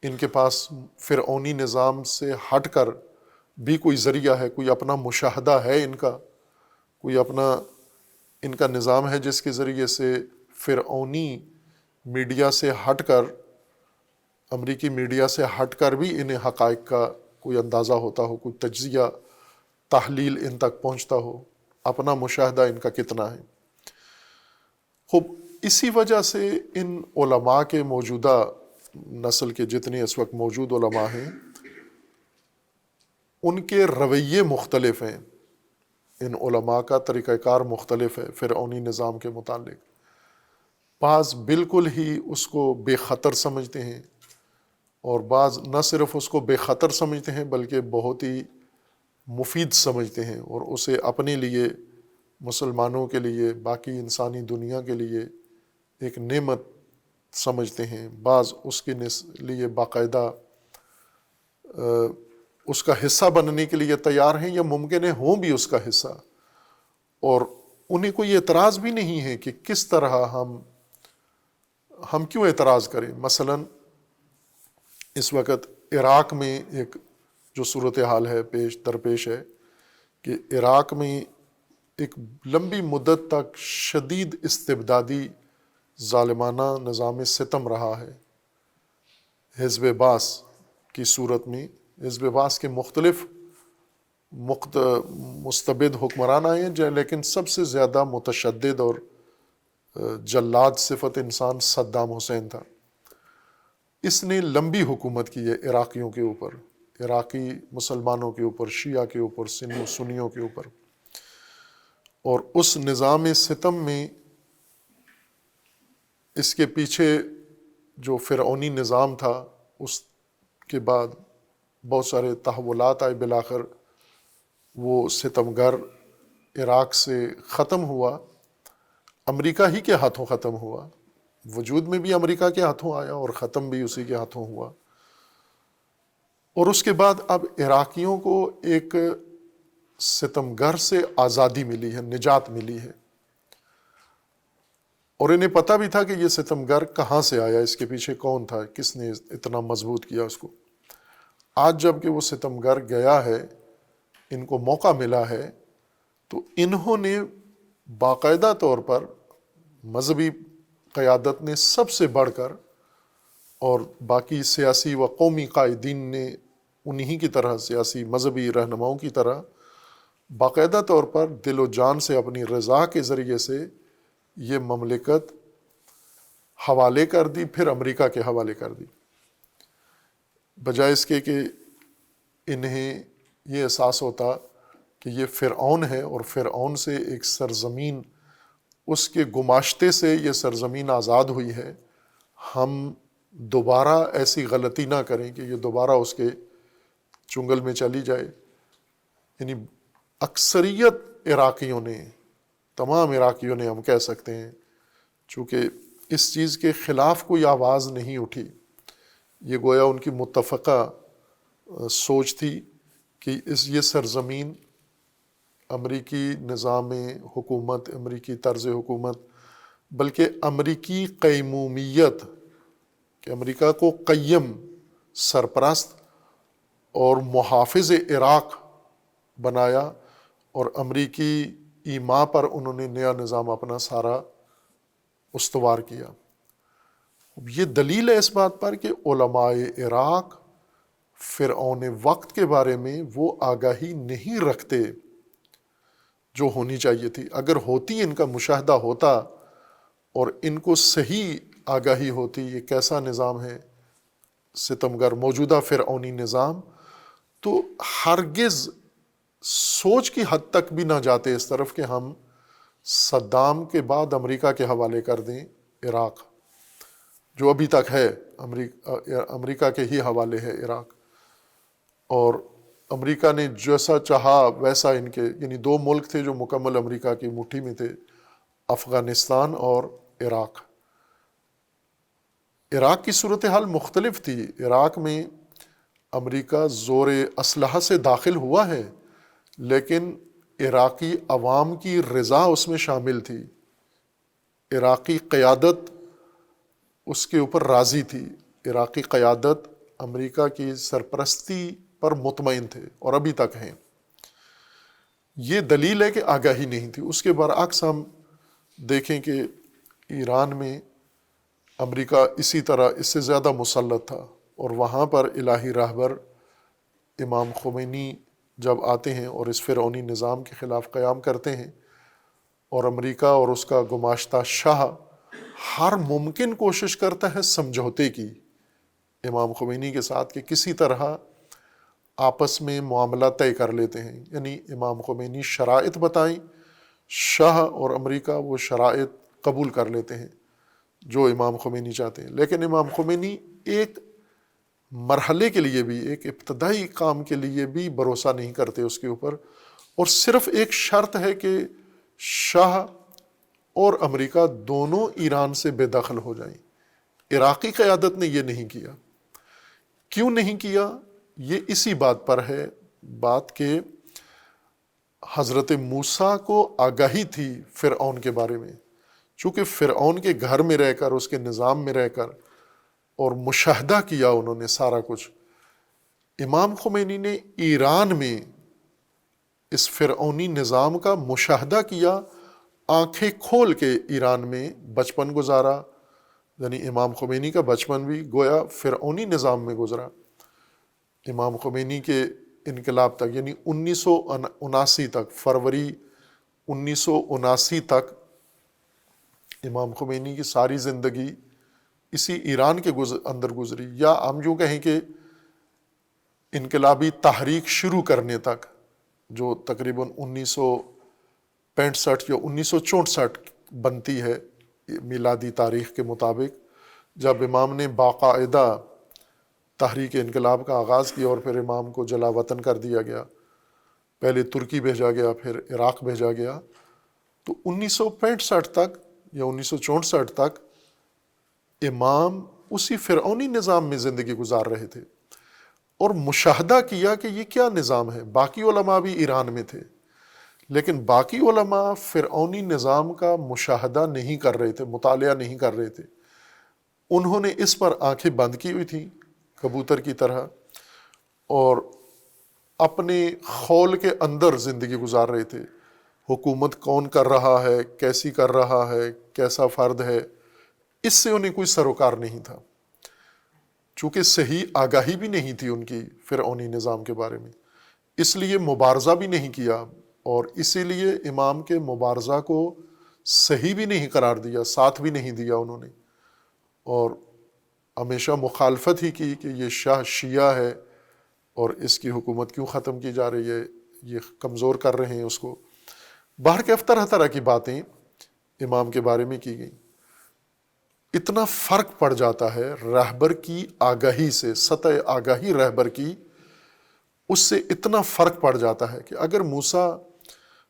ان کے پاس فرعونی نظام سے ہٹ کر بھی کوئی ذریعہ ہے، کوئی اپنا مشاہدہ ہے، ان کا کوئی اپنا ان کا نظام ہے جس کے ذریعے سے فرعونی میڈیا سے ہٹ کر، امریکی میڈیا سے ہٹ کر بھی انہیں حقائق کا کوئی اندازہ ہوتا ہو، کوئی تجزیہ تحلیل ان تک پہنچتا ہو، اپنا مشاہدہ ان کا کتنا ہے۔ خوب اسی وجہ سے ان علماء کے موجودہ نسل کے جتنے اس وقت موجود علماء ہیں، ان کے رویے مختلف ہیں، ان علماء کا طریقہ کار مختلف ہے فرعونی نظام کے متعلق۔ بعض بالکل ہی اس کو بے خطر سمجھتے ہیں، اور بعض نہ صرف اس کو بے خطر سمجھتے ہیں بلکہ بہت ہی مفید سمجھتے ہیں، اور اسے اپنے لیے، مسلمانوں کے لیے، باقی انسانی دنیا کے لیے ایک نعمت سمجھتے ہیں۔ بعض اس کے لیے باقاعدہ اس کا حصہ بننے کے لیے تیار ہیں، یا ممکن ہے ہوں بھی اس کا حصہ، اور انہیں کوئی اعتراض بھی نہیں ہے کہ کس طرح ہم کیوں اعتراض کریں۔ مثلاً اس وقت عراق میں ایک جو صورتحال ہے درپیش ہے کہ عراق میں ایک لمبی مدت تک شدید استبدادی ظالمانہ نظام ستم رہا ہے، حزب باس کی صورت میں۔ حزب باس کے مختلف مستبد حکمران آئے ہیں، لیکن سب سے زیادہ متشدد اور جلاد صفت انسان صدام حسین تھا۔ اس نے لمبی حکومت کی ہے عراقیوں کے اوپر، عراقی مسلمانوں کے اوپر، شیعہ کے اوپر، سنیوں کے اوپر، اور اس نظام ستم میں اس کے پیچھے جو فرعونی نظام تھا، اس کے بعد بہت سارے تحولات آئے، بالآخر وہ ستمگر عراق سے ختم ہوا، امریکہ ہی کے ہاتھوں ختم ہوا، وجود میں بھی امریکہ کے ہاتھوں آیا اور ختم بھی اسی کے ہاتھوں ہوا۔ اور اس کے بعد اب عراقیوں کو ایک ستمگر سے آزادی ملی ہے، نجات ملی ہے، اور انہیں پتہ بھی تھا کہ یہ ستمگر کہاں سے آیا، اس کے پیچھے کون تھا، کس نے اتنا مضبوط کیا اس کو۔ آج جب کہ وہ ستمگر گیا ہے، ان کو موقع ملا ہے، تو انہوں نے باقاعدہ طور پر مذہبی قیادت نے سب سے بڑھ کر، اور باقی سیاسی و قومی قائدین نے انہی کی طرح، سیاسی مذہبی رہنماؤں کی طرح باقاعدہ طور پر دل و جان سے اپنی رضا کے ذریعے سے یہ مملکت حوالے کر دی، پھر امریکہ کے حوالے کر دی، بجائے اس کے کہ انہیں یہ احساس ہوتا کہ یہ فرعون ہے، اور فرعون سے ایک سرزمین، اس کے گماشتے سے یہ سرزمین آزاد ہوئی ہے، ہم دوبارہ ایسی غلطی نہ کریں کہ یہ دوبارہ اس کے چنگل میں چلی جائے۔ یعنی اکثریت عراقیوں نے، تمام عراقیوں نے ہم کہہ سکتے ہیں، چونکہ اس چیز کے خلاف کوئی آواز نہیں اٹھی، یہ گویا ان کی متفقہ سوچ تھی کہ یہ سرزمین امریکی نظام حکومت، امریکی طرز حکومت، بلکہ امریکی قیمومیت، کہ امریکہ کو قیم، سرپرست اور محافظ عراق بنایا، اور امریکی ایما پر انہوں نے نیا نظام اپنا سارا استوار کیا۔ یہ دلیل ہے اس بات پر کہ علماء عراق فرعون وقت کے بارے میں وہ آگاہی نہیں رکھتے جو ہونی چاہیے تھی۔ اگر ہوتی، ان کا مشاہدہ ہوتا اور ان کو صحیح آگاہی ہوتی یہ کیسا نظام ہے ستمگر، موجودہ فرعونی نظام، تو ہرگز سوچ کی حد تک بھی نہ جاتے اس طرف کہ ہم صدام کے بعد امریکہ کے حوالے کر دیں عراق، جو ابھی تک ہے امریکہ کے ہی حوالے ہے عراق۔ اور امریکہ نے جیسا چاہا ویسا ان کے، یعنی دو ملک تھے جو مکمل امریکہ کی مٹھی میں تھے، افغانستان اور عراق۔ عراق کی صورتحال مختلف تھی۔ عراق میں امریکہ زور اسلحہ سے داخل ہوا ہے، لیکن عراقی عوام کی رضا اس میں شامل تھی، عراقی قیادت اس کے اوپر راضی تھی، عراقی قیادت امریکہ کی سرپرستی پر مطمئن تھے اور ابھی تک ہیں۔ یہ دلیل ہے کہ آگاہی نہیں تھی۔ اس کے برعکس ہم دیکھیں کہ ایران میں امریکہ اسی طرح اس سے زیادہ مسلط تھا، اور وہاں پر الہی راہبر امام خمینی جب آتے ہیں اور اس فرعونی نظام کے خلاف قیام کرتے ہیں، اور امریکہ اور اس کا گماشتہ شاہ ہر ممکن کوشش کرتا ہے سمجھوتے کی امام خمینی کے ساتھ، کہ کسی طرح آپس میں معاملہ طے کر لیتے ہیں۔ یعنی امام خمینی شرائط بتائیں، شاہ اور امریکہ وہ شرائط قبول کر لیتے ہیں جو امام خمینی چاہتے ہیں، لیکن امام خمینی ایک مرحلے کے لیے بھی، ایک ابتدائی کام کے لیے بھی بھروسہ نہیں کرتے اس کے اوپر، اور صرف ایک شرط ہے کہ شاہ اور امریکہ دونوں ایران سے بے دخل ہو جائیں۔ عراقی قیادت نے یہ نہیں کیا۔ کیوں نہیں کیا؟ یہ اسی بات پر ہے بات کہ حضرت موسیٰ کو آگاہی تھی فرعون کے بارے میں، چونکہ فرعون کے گھر میں رہ کر، اس کے نظام میں رہ کر، اور مشاہدہ کیا انہوں نے سارا کچھ۔ امام خمینی نے ایران میں اس فرعونی نظام کا مشاہدہ کیا، آنکھیں کھول کے ایران میں بچپن گزارا، یعنی امام خمینی کا بچپن بھی گویا فرعونی نظام میں گزرا۔ امام خمینی کے انقلاب تک، یعنی 1979 تک، فروری 1979 تک امام خمینی کی ساری زندگی اسی ایران کے اندر گزری، یا ہم یوں کہیں کہ انقلابی تحریک شروع کرنے تک، جو تقریباً 1965 یا 1964 بنتی ہے میلادی تاریخ کے مطابق، جب امام نے باقاعدہ تحریک انقلاب کا آغاز کیا، اور پھر امام کو جلا وطن کر دیا گیا، پہلے ترکی بھیجا گیا، پھر عراق بھیجا گیا۔ تو 1965 تک یا 1964 تک امام اسی فرعونی نظام میں زندگی گزار رہے تھے، اور مشاہدہ کیا کہ یہ کیا نظام ہے. باقی علماء بھی ایران میں تھے، لیکن باقی علماء فرعونی نظام کا مشاہدہ نہیں کر رہے تھے، مطالعہ نہیں کر رہے تھے. انہوں نے اس پر آنکھیں بند کی ہوئی تھیں کبوتر کی طرح، اور اپنے خول کے اندر زندگی گزار رہے تھے. حکومت کون کر رہا ہے، کیسی کر رہا ہے، کیسا فرد ہے، اس سے انہیں کوئی سروکار نہیں تھا. چونکہ صحیح آگاہی بھی نہیں تھی ان کی فرعونی نظام کے بارے میں، اس لیے مبارزہ بھی نہیں کیا، اور اسی لیے امام کے مبارزہ کو صحیح بھی نہیں قرار دیا، ساتھ بھی نہیں دیا انہوں نے، اور ہمیشہ مخالفت ہی کی کہ یہ شاہ شیعہ ہے اور اس کی حکومت کیوں ختم کی جا رہی ہے، یہ کمزور کر رہے ہیں اس کو. بہرکیف طرح طرح کی باتیں امام کے بارے میں کی گئیں. اتنا فرق پڑ جاتا ہے رہبر کی آگاہی سے، سطح آگاہی رہبر کی، اس سے اتنا فرق پڑ جاتا ہے کہ اگر موسیٰ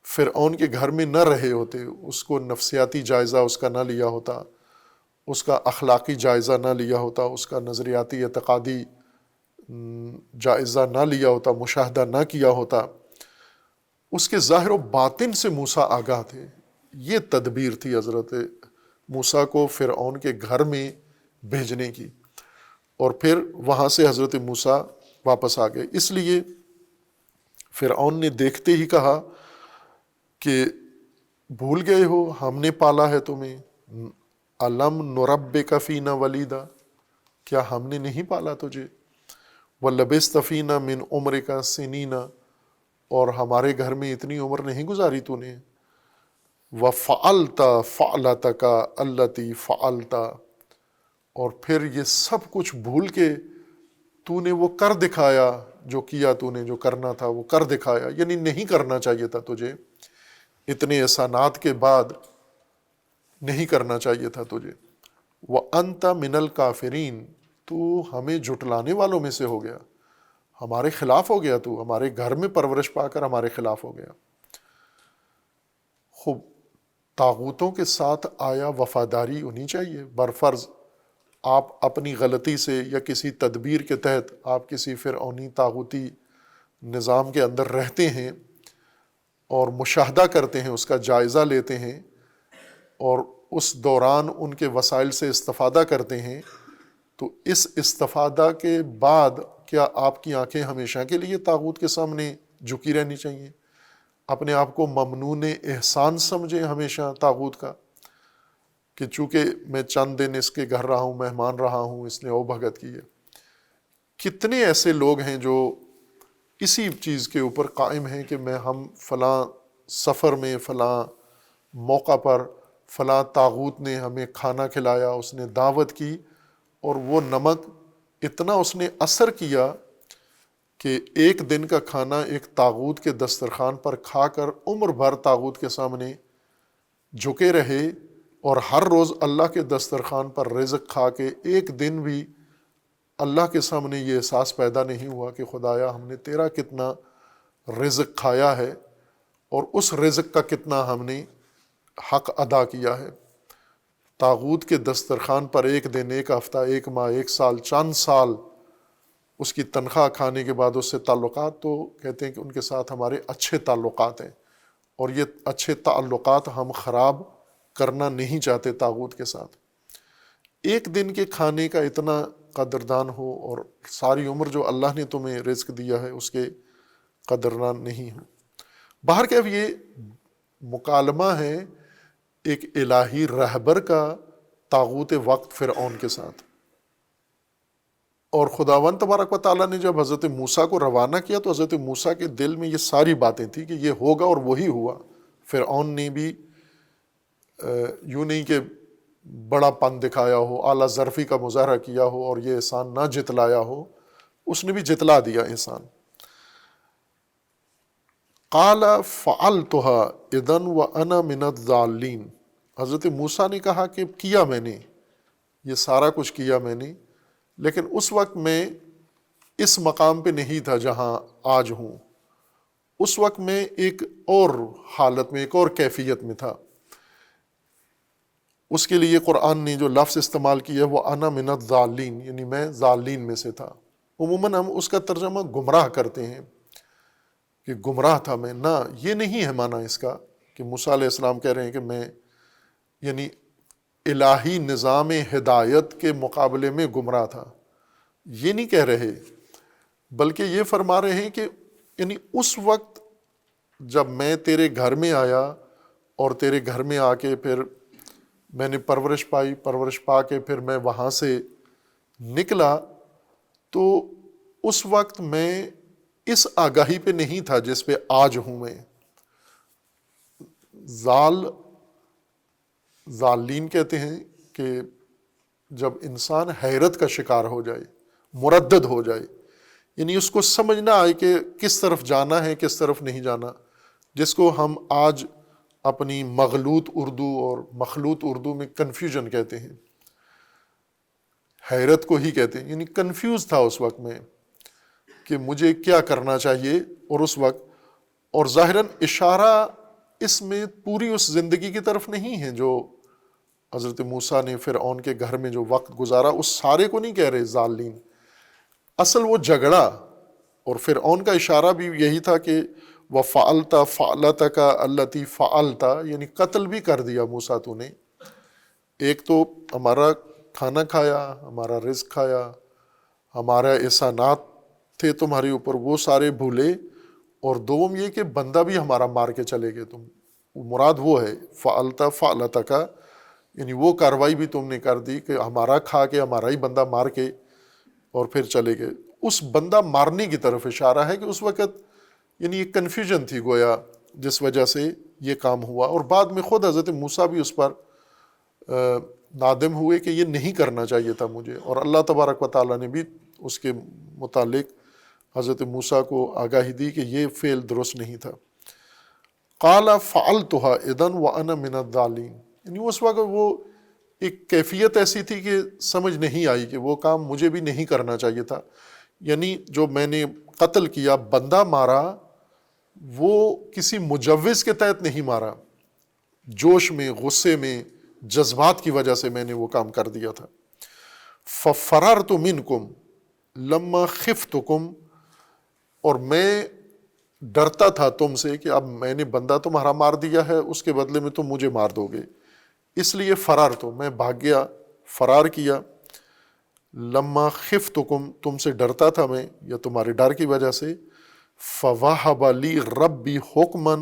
فرعون کے گھر میں نہ رہے ہوتے، اس کو نفسیاتی جائزہ اس کا نہ لیا ہوتا، اس کا اخلاقی جائزہ نہ لیا ہوتا، اس کا نظریاتی اعتقادی جائزہ نہ لیا ہوتا، مشاہدہ نہ کیا ہوتا، اس کے ظاہر و باطن سے موسیٰ آگاہ تھے. یہ تدبیر تھی حضرت موسیٰ کو فرعون کے گھر میں بھیجنے کی، اور پھر وہاں سے حضرت موسیٰ واپس آ گئے. اس لیے فرعون نے دیکھتے ہی کہا کہ بھول گئے ہو ہم نے پالا ہے تمہیں، الم نربک فینا ولیدا، کیا ہم نے نہیں پالا تجھے، ولبثت فینا من عمرک سنین، اور ہمارے گھر میں اتنی عمر نہیں گزاری تو نے، وفعلت فعلتک التی فعلت، اور پھر یہ سب کچھ بھول کے تو نے وہ کر دکھایا جو کیا، تو نے جو کرنا تھا وہ کر دکھایا. یعنی نہیں کرنا چاہیے تھا تجھے، اتنے احسانات کے بعد نہیں کرنا چاہیے تھا تجھے. وَأَنْتَ مِنَ الْكَافِرِينَ، تو ہمیں جھٹلانے والوں میں سے ہو گیا، ہمارے خلاف ہو گیا، تو ہمارے گھر میں پرورش پا کر ہمارے خلاف ہو گیا. خوب طاغوتوں کے ساتھ آیا وفاداری ہونی چاہیے. برفرض آپ اپنی غلطی سے یا کسی تدبیر کے تحت آپ کسی فرعونی طاغوتی نظام کے اندر رہتے ہیں اور مشاہدہ کرتے ہیں، اس کا جائزہ لیتے ہیں، اور اس دوران ان کے وسائل سے استفادہ کرتے ہیں، تو اس استفادہ کے بعد کیا آپ کی آنکھیں ہمیشہ کے لیے طاغوت کے سامنے جھکی رہنی چاہیے؟ اپنے آپ کو ممنون احسان سمجھیں ہمیشہ طاغوت کا، کہ چونکہ میں چند دن اس کے گھر رہا ہوں، مہمان رہا ہوں، اس نے او بھگت کی ہے. کتنے ایسے لوگ ہیں جو اسی چیز کے اوپر قائم ہیں کہ ہم فلاں سفر میں، فلاں موقع پر فلاں طاغوت نے ہمیں کھانا کھلایا، اس نے دعوت کی، اور وہ نمک اتنا اس نے اثر کیا کہ ایک دن کا کھانا ایک طاغوت کے دسترخوان پر کھا کر عمر بھر طاغوت کے سامنے جھکے رہے، اور ہر روز اللہ کے دسترخوان پر رزق کھا کے ایک دن بھی اللہ کے سامنے یہ احساس پیدا نہیں ہوا کہ خدایا ہم نے تیرا کتنا رزق کھایا ہے اور اس رزق کا کتنا ہم نے حق ادا کیا ہے. طاغوت کے دسترخوان پر ایک دن، ایک ہفتہ، ایک ماہ، ایک سال، چند سال اس کی تنخواہ کھانے کے بعد اس سے تعلقات، تو کہتے ہیں کہ ان کے ساتھ ہمارے اچھے تعلقات ہیں، اور یہ اچھے تعلقات ہم خراب کرنا نہیں چاہتے طاغوت کے ساتھ. ایک دن کے کھانے کا اتنا قدردان ہو، اور ساری عمر جو اللہ نے تمہیں رزق دیا ہے اس کے قدردان نہیں ہو. بہرکیف یہ مکالمہ ہے ایک الہی رہبر کا طاغوت وقت فرعون کے ساتھ. اور خداوند تبارک و تعالیٰ نے جب حضرت موسیٰ کو روانہ کیا تو حضرت موسیٰ کے دل میں یہ ساری باتیں تھیں کہ یہ ہوگا، اور وہی ہوا. فرعون نے بھی یوں نہیں کہ بڑا پن دکھایا ہو، اعلیٰ ظرفی کا مظاہرہ کیا ہو اور یہ احسان نہ جتلایا ہو، اس نے بھی جتلا دیا احسان. قال فعلتها اذا وانا من الضالین، حضرت موسیٰ نے کہا کہ کیا میں نے، یہ سارا کچھ کیا میں نے، لیکن اس وقت میں اس مقام پہ نہیں تھا جہاں آج ہوں. اس وقت میں ایک اور حالت میں، ایک اور کیفیت میں تھا. اس کے لیے قرآن نے جو لفظ استعمال کیا وہ انا من الضالین، یعنی میں ضالین میں سے تھا، عموماً ہم اس کا ترجمہ گمراہ کرتے ہیں کہ گمراہ تھا میں، نہ، یہ نہیں ہے معنی اس کا کہ موسیٰ علیہ السلام کہہ رہے ہیں کہ میں یعنی الہی نظام ہدایت کے مقابلے میں گمراہ تھا، یہ نہیں کہہ رہے، بلکہ یہ فرما رہے ہیں کہ یعنی اس وقت جب میں تیرے گھر میں آیا اور تیرے گھر میں آ کے پھر میں نے پرورش پائی، پرورش پا کے پھر میں وہاں سے نکلا، تو اس وقت میں اس آگاہی پہ نہیں تھا جس پہ آج ہوں میں۔ ضالین کہتے ہیں کہ جب انسان حیرت کا شکار ہو جائے، مردد ہو جائے، یعنی اس کو سمجھ نہ آئے کہ کس طرف جانا ہے کس طرف نہیں جانا، جس کو ہم آج اپنی مغلوط اردو اور مخلوط اردو میں کنفیوژن کہتے ہیں، حیرت کو ہی کہتے ہیں، یعنی کنفیوز تھا اس وقت میں کہ مجھے کیا کرنا چاہیے، اور اس وقت، اور ظاہراً اشارہ اس میں پوری اس زندگی کی طرف نہیں ہے جو حضرت موسیٰ نے فرعون کے گھر میں جو وقت گزارا، اس سارے کو نہیں کہہ رہے ضالین، اصل وہ جھگڑا، اور فرعون کا اشارہ بھی یہی تھا کہ وَفَعَلْتَ فَعْلَتَكَ الَّتِي فَعَلْتَ، یعنی قتل بھی کر دیا موسیٰ تو نے، ایک تو ہمارا کھانا کھایا، ہمارا رزق کھایا، ہمارا احسانات تھے تمہارے اوپر وہ سارے بھولے، اور دوم یہ کہ بندہ بھی ہمارا مار کے چلے گئے تم، مراد وہ ہے فعلتا فعلتا کا، یعنی وہ کاروائی بھی تم نے کر دی کہ ہمارا کھا کے ہمارا ہی بندہ مار کے اور پھر چلے گئے۔ اس بندہ مارنے کی طرف اشارہ ہے کہ اس وقت یعنی ایک کنفیوژن تھی گویا جس وجہ سے یہ کام ہوا، اور بعد میں خود حضرت موسیٰ بھی اس پر نادم ہوئے کہ یہ نہیں کرنا چاہیے تھا مجھے، اور اللہ تبارک و تعالیٰ نے بھی اس کے متعلق حضرت موسیٰ کو آگاہی دی کہ یہ فعل درست نہیں تھا۔ قال فعلتها اذا وانا من الضالین، یعنی اس وقت وہ ایک کیفیت ایسی تھی کہ سمجھ نہیں آئی کہ وہ کام مجھے بھی نہیں کرنا چاہیے تھا، یعنی جو میں نے قتل کیا، بندہ مارا، وہ کسی مجوز کے تحت نہیں مارا، جوش میں، غصے میں، جذبات کی وجہ سے میں نے وہ کام کر دیا تھا۔ ففررت منکم لما خفتکم، اور میں ڈرتا تھا تم سے کہ اب میں نے بندہ تمہارا مار دیا ہے، اس کے بدلے میں تم مجھے مار دو گے، اس لیے فرار تو میں بھاگ گیا، فرار کیا۔ لما خفتکم، تم سے ڈرتا تھا میں یا تمہارے ڈر کی وجہ سے۔ فوہب لی ربی حکما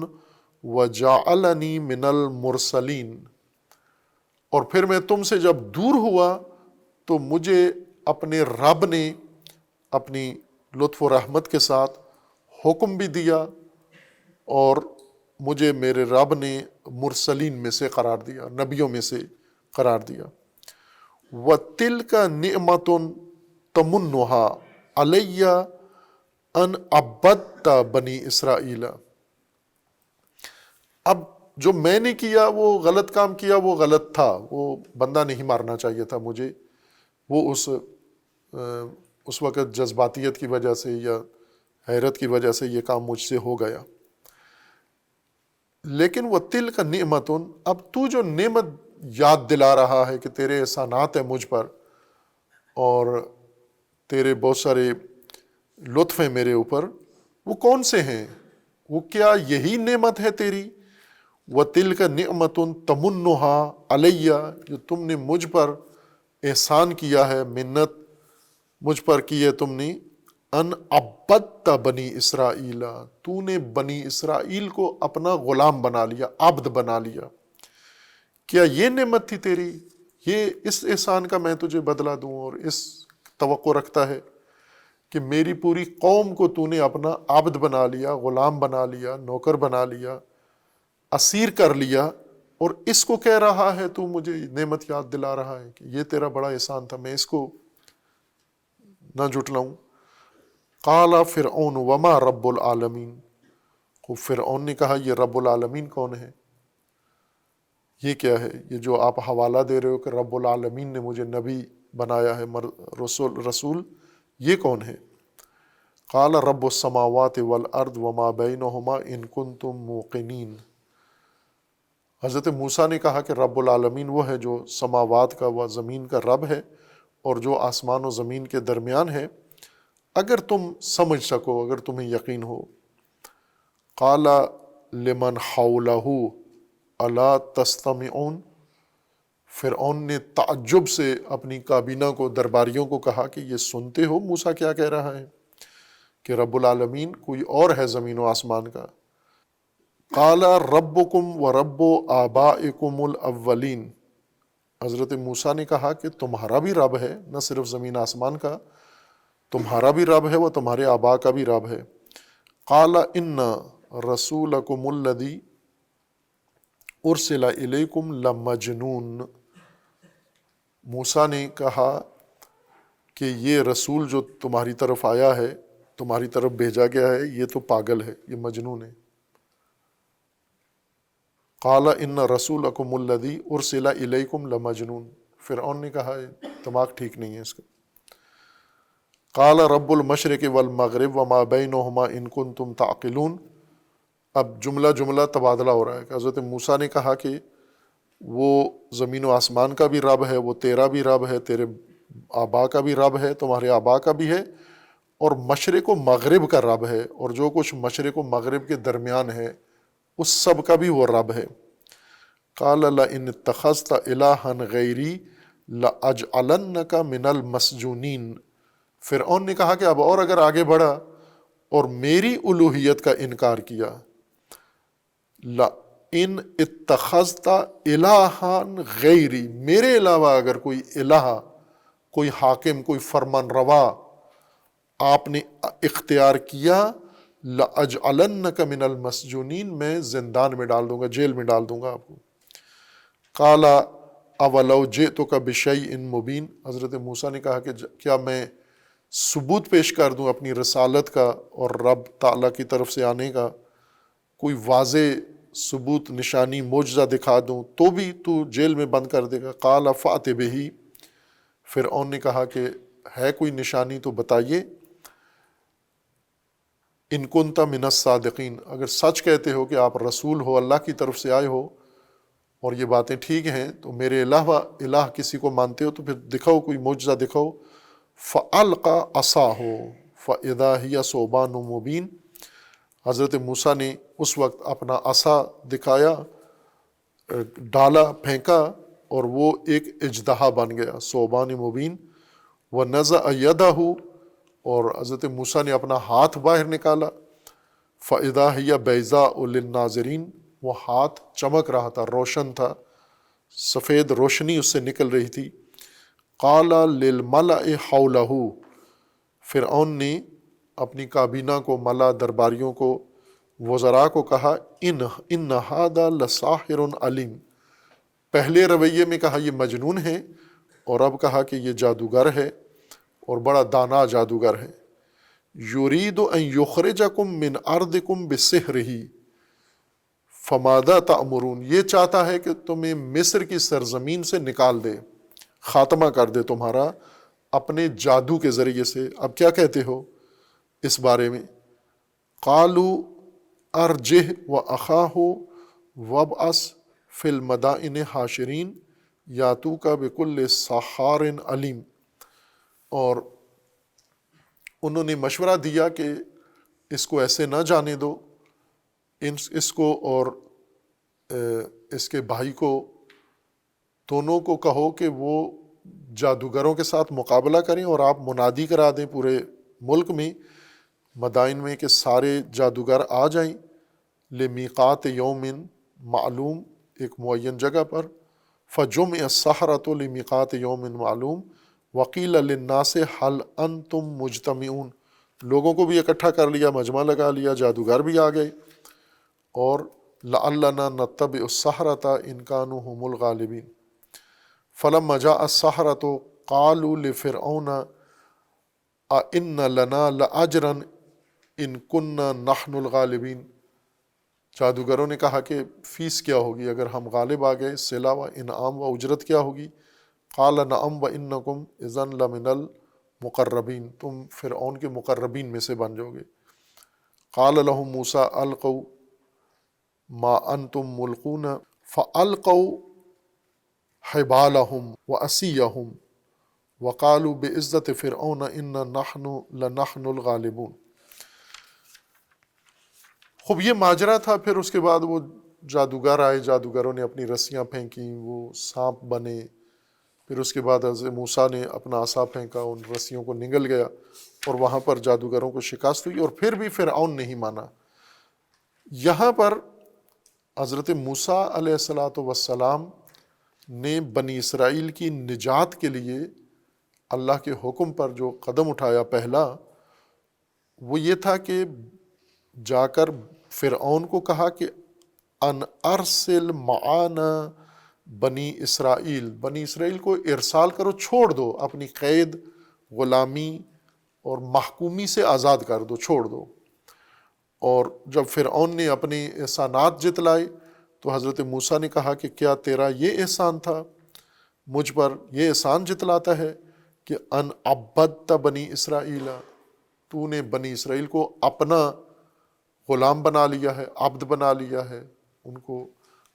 وجعلنی من المرسلین، اور پھر میں تم سے جب دور ہوا تو مجھے اپنے رب نے اپنی لطف و رحمت کے ساتھ حکم بھی دیا، اور مجھے میرے رب نے مرسلین میں سے قرار دیا، نبیوں میں سے قرار دیا۔ وَتِلْكَ نِعْمَةٌ تَمُنُّهَا عَلَيَّ أَنْ عَبَّدْتَ بَنِي اسرائیل، اب جو میں نے کیا وہ غلط کام کیا، وہ غلط تھا، وہ بندہ نہیں مارنا چاہیے تھا مجھے، وہ اس وقت جذباتیت کی وجہ سے یا حیرت کی وجہ سے یہ کام مجھ سے ہو گیا۔ لیکن وہ تل کا نعمتن، اب تو جو نعمت یاد دلا رہا ہے کہ تیرے احسانات ہیں مجھ پر اور تیرے بہت سارے لطف ہیں میرے اوپر، وہ کون سے ہیں؟ وہ کیا یہی نعمت ہے تیری؟ وہ تل کا نعمتن تمنہا علیہ، جو تم نے مجھ پر احسان کیا ہے، منت مجھ پر کی ہے تم نے، ان عبدت بنی اسرائیل، تو نے بنی اسرائیل کو اپنا غلام بنا لیا، عبد بنا لیا۔ کیا یہ نعمت تھی تیری؟ یہ اس احسان کا میں تجھے بدلہ دوں، اور اس توقع رکھتا ہے کہ میری پوری قوم کو تو نے اپنا عبد بنا لیا، غلام بنا لیا، نوکر بنا لیا، اسیر کر لیا، اور اس کو کہہ رہا ہے تو مجھے نعمت یاد دلا رہا ہے کہ یہ تیرا بڑا احسان تھا، میں اس کو نہ جھٹلاؤں۔ قال فرعون وما رب العالمین، خوب فرعون نے کہا یہ رب العالمین کون ہے؟ یہ کیا ہے یہ جو آپ حوالہ دے رہے ہو کہ رب العالمین نے مجھے نبی بنایا ہے، رسول، یہ کون ہے؟ قال رب السماوات والارض وما بینہما ان کنتم موقنین، حضرت موسیٰ نے کہا کہ رب العالمین وہ ہے جو سماوات کا و زمین کا رب ہے، اور جو آسمان و زمین کے درمیان ہے، اگر تم سمجھ سکو، اگر تمہیں یقین ہو۔ قال لمن حولہ الا تستمعون، فرعون نے تعجب سے اپنی کابینہ کو، درباریوں کو کہا کہ یہ سنتے ہو موسیٰ کیا کہہ رہا ہے کہ رب العالمین کوئی اور ہے زمین و آسمان کا۔ قال ربکم و رب آبائکم الاولین، حضرت موسیٰ نے کہا کہ تمہارا بھی رب ہے، نہ صرف زمین آسمان کا، تمہارا بھی رب ہے، وہ تمہارے آبا کا بھی رب ہے۔ قال ان رسولکم الذی ارسل الیکم لمجنون، موسیٰ نے کہا کہ یہ رسول جو تمہاری طرف آیا ہے، تمہاری طرف بھیجا گیا ہے، یہ تو پاگل ہے، یہ مجنون ہے۔ قال ان رسولکم الذی ارسل الیکم لمجنون، فرعون نے کہا دماغ ٹھیک نہیں ہے اس کا۔ قال رب المشرق والمغرب وما بینہما ان کنتم تعقلون، اب جملہ تبادلہ ہو رہا ہے کہ حضرت موسیٰ نے کہا کہ وہ زمین و آسمان کا بھی رب ہے، وہ تیرا بھی رب ہے، تیرے آبا کا بھی رب ہے، تمہارے آبا کا بھی ہے، اور مشرق و مغرب کا رب ہے، اور جو کچھ مشرق و مغرب کے درمیان ہے اس سب کا بھی وہ رب ہے۔ قال لئن اتخذت الہا غیری لأجعلنک من المسجونین، فرعون نے کہا کہ اب اور اگر آگے بڑھا اور میری الوہیت کا انکار کیا، لئن اتخذت الہا غیری، میرے علاوہ اگر کوئی الہ، کوئی حاکم، کوئی فرمان روا آپ نے اختیار کیا، لَأَجْعَلَنَّكَ مِنَ الْمَسْجُونِينَ، میں زندان میں ڈال دوں گا، جیل میں ڈال دوں گا آپ کو۔ قَالَ أَوَلَوْ جِئْتُكَ بِشَيْءٍ مُبِينٍ، حضرت موسیٰ نے کہا کہ کیا میں ثبوت پیش کر دوں اپنی رسالت کا اور رب تعالیٰ کی طرف سے آنے کا، کوئی واضح ثبوت، نشانی، معجزہ دکھا دوں تو بھی تو جیل میں بند کر دے گا۔ قَالَ فَأْتِ بِهِ، فرعون نے کہا کہ ہے کوئی نشانی تو بتائیے، ان کنت من الصادقین، اگر سچ کہتے ہو کہ آپ رسول ہو، اللہ کی طرف سے آئے ہو اور یہ باتیں ٹھیک ہیں، تو میرے علاوہ الہ کسی کو مانتے ہو تو پھر دکھاؤ، کوئی معجزہ دکھاؤ۔ فَأَلْقَى عَصَاهُ فَإِذَا هِيَ ثُعْبَانٌ مُبِينٌ، حضرت موسیٰ نے اس وقت اپنا عصا دکھایا، ڈالا، پھینکا، اور وہ ایک اژدہا بن گیا، ثعبان مبین۔ وَنَزَعَ يَدَهُ، اور حضرت موسیٰ نے اپنا ہاتھ باہر نکالا، فَإِذَا هِيَ بَيْضَاءُ لِلنَّاظِرِينَ، وہ ہاتھ چمک رہا تھا، روشن تھا، سفید روشنی اس سے نکل رہی تھی۔ قَالَ لِلْمَلَإِ حَوْلَهُ، فرعون نے اپنی کابینہ کو، ملا، درباریوں کو، وزراء کو کہا، ان هذا لساحر علیم، پہلے رویے میں کہا یہ مجنون ہے، اور اب کہا کہ یہ جادوگر ہے اور بڑا دانا جادوگر ہے۔ یرید ان یخرجکم من ارضکم بسحرہ فماذا تأمرون، یہ چاہتا ہے کہ تمہیں مصر کی سرزمین سے نکال دے، خاتمہ کر دے تمہارا اپنے جادو کے ذریعے سے۔ اب کیا کہتے ہو اس بارے میں؟ قالوا ارجہ واخاہ وابعث فی المدائن حاشرین یاتوک بکل سحار علیم، اور انہوں نے مشورہ دیا کہ اس کو ایسے نہ جانے دو، اس کو اور اس کے بھائی کو، دونوں کو کہو کہ وہ جادوگروں کے ساتھ مقابلہ کریں، اور آپ منادی کرا دیں پورے ملک میں، مدائن میں، کہ سارے جادوگر آ جائیں، لمیقات یوم معلوم، ایک معین جگہ پر۔ فجمع السحرۃ لمیقات یوم معلوم وقیل للناس هل انتم مجتمعون، لوگوں کو بھی اکٹھا کر لیا، مجمع لگا لیا، جادوگر بھی آ گئے، اور لعلنا نتبع السحرۃ ان كانوا هم الغالبین۔ فلما جاء السحرۃ قالوا لفرعون أئن لنا لأجرا ان كنا نحن الغالبین، جادوگروں نے کہا کہ فیس کیا ہوگی اگر ہم غالب آ گئے، اس سے علاوہ انعام و اجرت کیا ہوگی؟ قال نعم وانکم اذا لمن المقربین، تم فرعون کے مقربین میں سے بن جاؤ گے۔ قال لهم موسیٰ القوا ما انتم ملقون فالقوا حبالهم وعصیهم وقالوا بعزت فرعون انا نحن لنحن الغالبون۔ خوب یہ ماجرا تھا۔ پھر اس کے بعد وہ جادوگر آئے، جادوگروں نے اپنی رسیاں پھینکیں، وہ سانپ بنے۔ پھر اس کے بعد حضرت موسیٰ نے اپنا عصا پھینکا، ان رسیوں کو نگل گیا اور وہاں پر جادوگروں کو شکست ہوئی، اور پھر بھی فرعون نہیں مانا۔ یہاں پر حضرت موسیٰ علیہ السلام نے بنی اسرائیل کی نجات کے لیے اللہ کے حکم پر جو قدم اٹھایا پہلا، وہ یہ تھا کہ جا کر فرعون کو کہا کہ ان ارسل معانا بنی اسرائیل کو ارسال کرو، چھوڑ دو، اپنی قید، غلامی اور محکومی سے آزاد کر دو، چھوڑ دو۔ اور جب فرعون نے اپنے احسانات جتلائے تو حضرت موسیٰ نے کہا کہ کیا تیرا یہ احسان تھا، مجھ پر یہ احسان جتلاتا ہے کہ ان عبدت بنی اسرائیل، تو نے بنی اسرائیل کو اپنا غلام بنا لیا ہے، عبد بنا لیا ہے، ان کو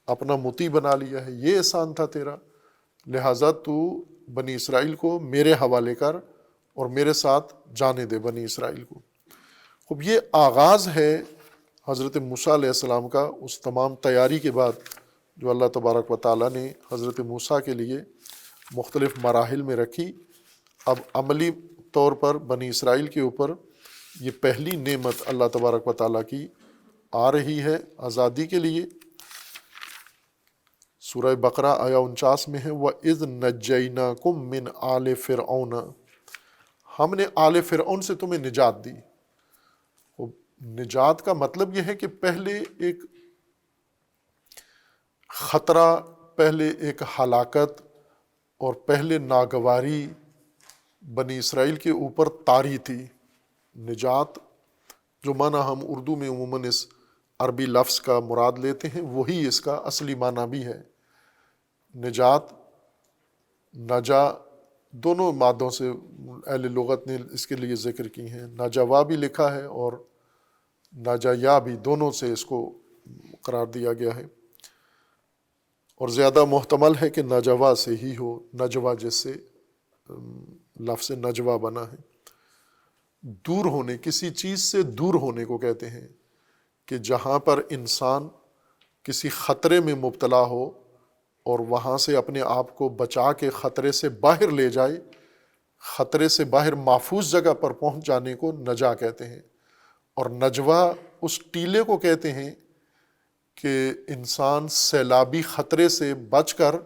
اپنا مطیع بنا لیا ہے، یہ احسان تھا تیرا، لہٰذا تو بنی اسرائیل کو میرے حوالے کر اور میرے ساتھ جانے دے بنی اسرائیل کو۔ خب یہ آغاز ہے حضرت موسیٰ علیہ السلام کا، اس تمام تیاری کے بعد جو اللہ تبارک و تعالیٰ نے حضرت موسیٰ کے لیے مختلف مراحل میں رکھی۔ اب عملی طور پر بنی اسرائیل کے اوپر یہ پہلی نعمت اللہ تبارک و تعالیٰ کی آ رہی ہے آزادی کے لیے۔ سورہ بقرہ آیا 49 میں ہے وَإِذْ نَجَّيْنَاكُم مِّنْ آلِ فِرْعَوْنَ، ہم نے آل فرعون سے تمہیں نجات دی۔ نجات کا مطلب یہ ہے کہ پہلے ایک خطرہ، پہلے ایک ہلاکت اور پہلے ناگواری بنی اسرائیل کے اوپر طاری تھی۔ نجات جو معنی ہم اردو میں عموماً اس عربی لفظ کا مراد لیتے ہیں، وہی اس کا اصلی معنی بھی ہے۔ نجات، نجا، دونوں مادوں سے اہل لغت نے اس کے لیے ذکر کی ہیں۔ نجوا بھی لکھا ہے اور نجایا بھی، دونوں سے اس کو قرار دیا گیا ہے، اور زیادہ محتمل ہے کہ نجوا سے ہی ہو، نجوا جس سے لفظ نجوا بنا ہے۔ دور ہونے، کسی چیز سے دور ہونے کو کہتے ہیں، کہ جہاں پر انسان کسی خطرے میں مبتلا ہو اور وہاں سے اپنے آپ کو بچا کے خطرے سے باہر لے جائے، خطرے سے باہر محفوظ جگہ پر پہنچ جانے کو نجا کہتے ہیں۔ اور نجوا اس ٹیلے کو کہتے ہیں کہ انسان سیلابی خطرے سے بچ کر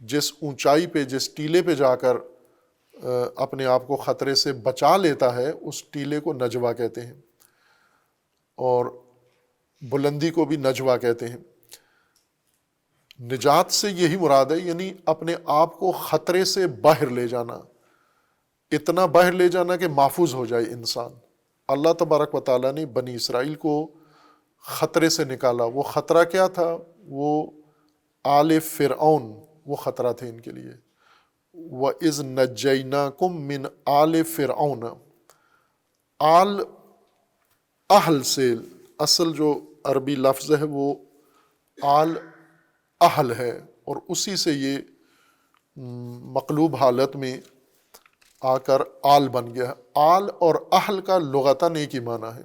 جس اونچائی پہ، جس ٹیلے پہ جا کر اپنے آپ کو خطرے سے بچا لیتا ہے، اس ٹیلے کو نجوا کہتے ہیں، اور بلندی کو بھی نجوا کہتے ہیں۔ نجات سے یہی مراد ہے، یعنی اپنے آپ کو خطرے سے باہر لے جانا، اتنا باہر لے جانا کہ محفوظ ہو جائے انسان۔ اللہ تبارک و تعالیٰ نے بنی اسرائیل کو خطرے سے نکالا۔ وہ خطرہ کیا تھا؟ وہ آل فرعون، وہ خطرہ تھے ان کے لیے۔ وَإِذْ نَجَّيْنَاكُم مِّنْ آلِ فِرْعَوْنَ، آل اہل سے، اصل جو عربی لفظ ہے وہ آل اہل ہے، اور اسی سے یہ مقلوب حالت میں آ کر آل بن گیا ہے۔ آل اور اہل کا لغتاً ایک ہی معنی ہے۔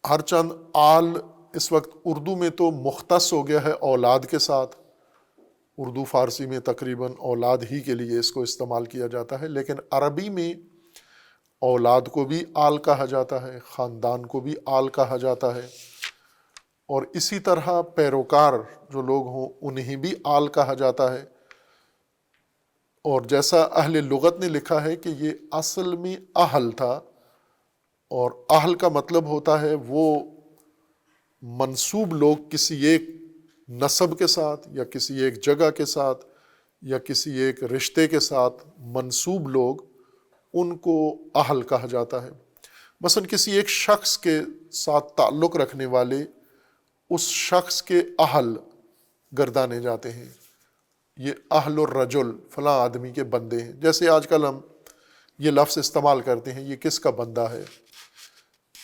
ہر چند آل اس وقت اردو میں تو مختص ہو گیا ہے اولاد کے ساتھ، اردو فارسی میں تقریباً اولاد ہی کے لیے اس کو استعمال کیا جاتا ہے، لیکن عربی میں اولاد کو بھی آل کہا جاتا ہے، خاندان کو بھی آل کہا جاتا ہے، اور اسی طرح پیروکار جو لوگ ہوں انہیں بھی آل کہا جاتا ہے۔ اور جیسا اہل لغت نے لکھا ہے کہ یہ اصل میں اہل تھا، اور اہل کا مطلب ہوتا ہے وہ منسوب لوگ، کسی ایک نسب کے ساتھ یا کسی ایک جگہ کے ساتھ یا کسی ایک رشتے کے ساتھ منسوب لوگ، ان کو اہل کہا جاتا ہے۔ مثلا کسی ایک شخص کے ساتھ تعلق رکھنے والے اس شخص کے اہل گردانے جاتے ہیں، یہ اہل الرجل، فلاں آدمی کے بندے ہیں۔ جیسے آج کل ہم یہ لفظ استعمال کرتے ہیں، یہ کس کا بندہ ہے؟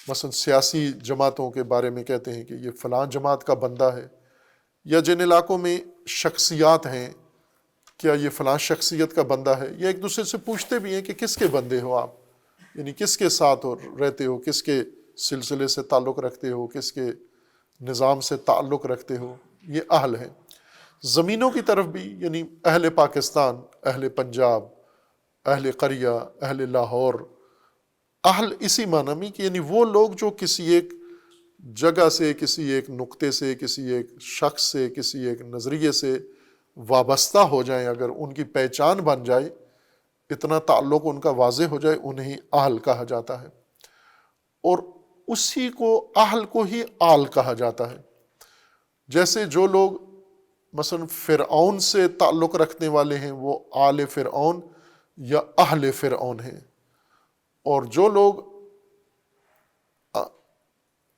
مثلا سیاسی جماعتوں کے بارے میں کہتے ہیں کہ یہ فلاں جماعت کا بندہ ہے، یا جن علاقوں میں شخصیات ہیں کیا یہ فلاں شخصیت کا بندہ ہے، یا ایک دوسرے سے پوچھتے بھی ہیں کہ کس کے بندے ہو آپ، یعنی کس کے ساتھ رہتے ہو، کس کے سلسلے سے تعلق رکھتے ہو، کس کے نظام سے تعلق رکھتے ہو، یہ اہل ہے۔ زمینوں کی طرف بھی، یعنی اہل پاکستان، اہل پنجاب، اہل قریہ، اہل لاہور، اہل اسی معنی میں کہ یعنی وہ لوگ جو کسی ایک جگہ سے، کسی ایک نقطے سے، کسی ایک شخص سے، کسی ایک نظریے سے وابستہ ہو جائیں، اگر ان کی پہچان بن جائے، اتنا تعلق ان کا واضح ہو جائے، انہیں اہل کہا جاتا ہے، اور اسی کو اہل کو ہی آل کہا جاتا ہے۔ جیسے جو لوگ مثلا فرعون سے تعلق رکھنے والے ہیں وہ آل فرعون یا اہل فرعون ہیں، اور جو لوگ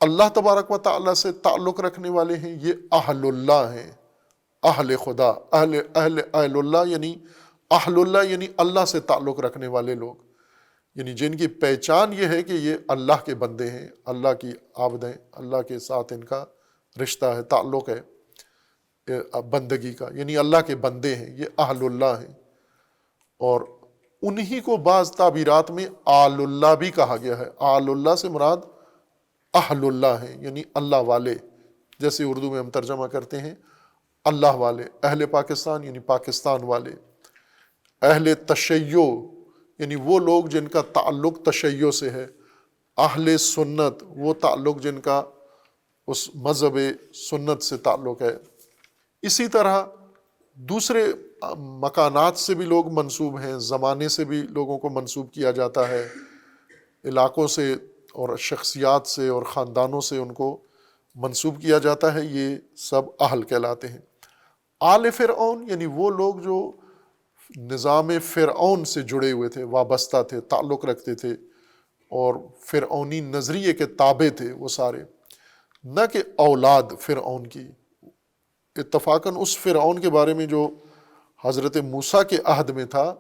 اللہ تبارک و تعالیٰ سے تعلق رکھنے والے ہیں یہ اہل اللہ ہیں، اہل خدا، اہل اللہ یعنی اہل اللہ یعنی اللہ سے تعلق رکھنے والے لوگ، یعنی جن کی پہچان یہ ہے کہ یہ اللہ کے بندے ہیں، اللہ کی عابد ہیں، اللہ کے ساتھ ان کا رشتہ ہے، تعلق ہے بندگی کا، یعنی اللہ کے بندے ہیں، یہ اہل اللہ ہیں۔ اور انہی کو بعض تعبیرات میں آل اللہ بھی کہا گیا ہے۔ آل اللہ سے مراد اہل اللہ ہیں، یعنی اللہ والے، جیسے اردو میں ہم ترجمہ کرتے ہیں اللہ والے۔ اہل پاکستان یعنی پاکستان والے، اہل تشیع یعنی وہ لوگ جن کا تعلق تشیع سے ہے، اہل سنت وہ تعلق جن کا اس مذہب سنت سے تعلق ہے۔ اسی طرح دوسرے مکانات سے بھی لوگ منسوب ہیں، زمانے سے بھی لوگوں کو منسوب کیا جاتا ہے، علاقوں سے اور شخصیات سے اور خاندانوں سے ان کو منسوب کیا جاتا ہے، یہ سب اہل کہلاتے ہیں۔ آل فرعون یعنی وہ لوگ جو نظام فرعون سے جڑے ہوئے تھے، وابستہ تھے، تعلق رکھتے تھے، اور فرعونی نظریے کے تابع تھے وہ سارے، نہ کہ اولاد فرعون کی۔ اتفاقاً اس فرعون کے بارے میں جو حضرت موسیٰ کے عہد میں تھا،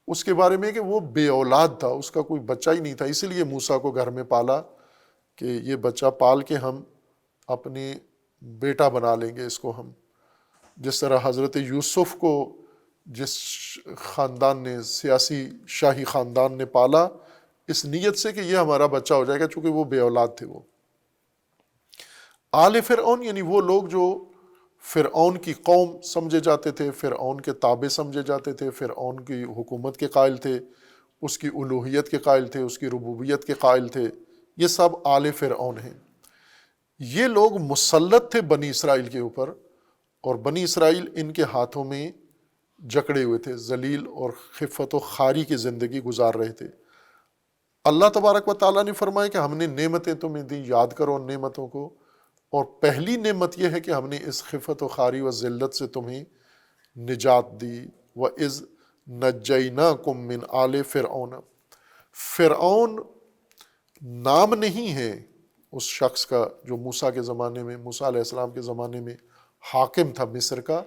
اس کے بارے میں کہ وہ بے اولاد تھا، اس کا کوئی بچہ ہی نہیں تھا، اسی لیے موسیٰ کو گھر میں پالا کہ یہ بچہ پال کے ہم اپنے بیٹا بنا لیں گے اس کو ہم۔ جس طرح حضرت یوسف کو جس خاندان نے، سیاسی شاہی خاندان نے پالا اس نیت سے کہ یہ ہمارا بچہ ہو جائے گا، چونکہ وہ بے اولاد تھے وہ۔ آل فرعون یعنی وہ لوگ جو فرعون کی قوم سمجھے جاتے تھے، فرعون کے تابع سمجھے جاتے تھے، فرعون کی حکومت کے قائل تھے، اس کی الوہیت کے قائل تھے، اس کی ربوبیت کے قائل تھے، یہ سب آل فرعون ہیں۔ یہ لوگ مسلط تھے بنی اسرائیل کے اوپر، اور بنی اسرائیل ان کے ہاتھوں میں جکڑے ہوئے تھے، ذلیل اور خفت و خاری کی زندگی گزار رہے تھے۔ اللہ تبارک و تعالیٰ نے فرمایا کہ ہم نے نعمتیں تمہیں دیں، یاد کرو ان نعمتوں کو، اور پہلی نعمت یہ ہے کہ ہم نے اس خفت و خاری و ذلت سے تمہیں نجات دی۔ وَإِذْ نَجَّيْنَاكُمْ مِنْ آلِ فِرْعَوْنَ۔ فرعون نام نہیں ہے اس شخص کا جو موسیٰ کے زمانے میں، موسیٰ علیہ السلام کے زمانے میں حاکم تھا مصر کا۔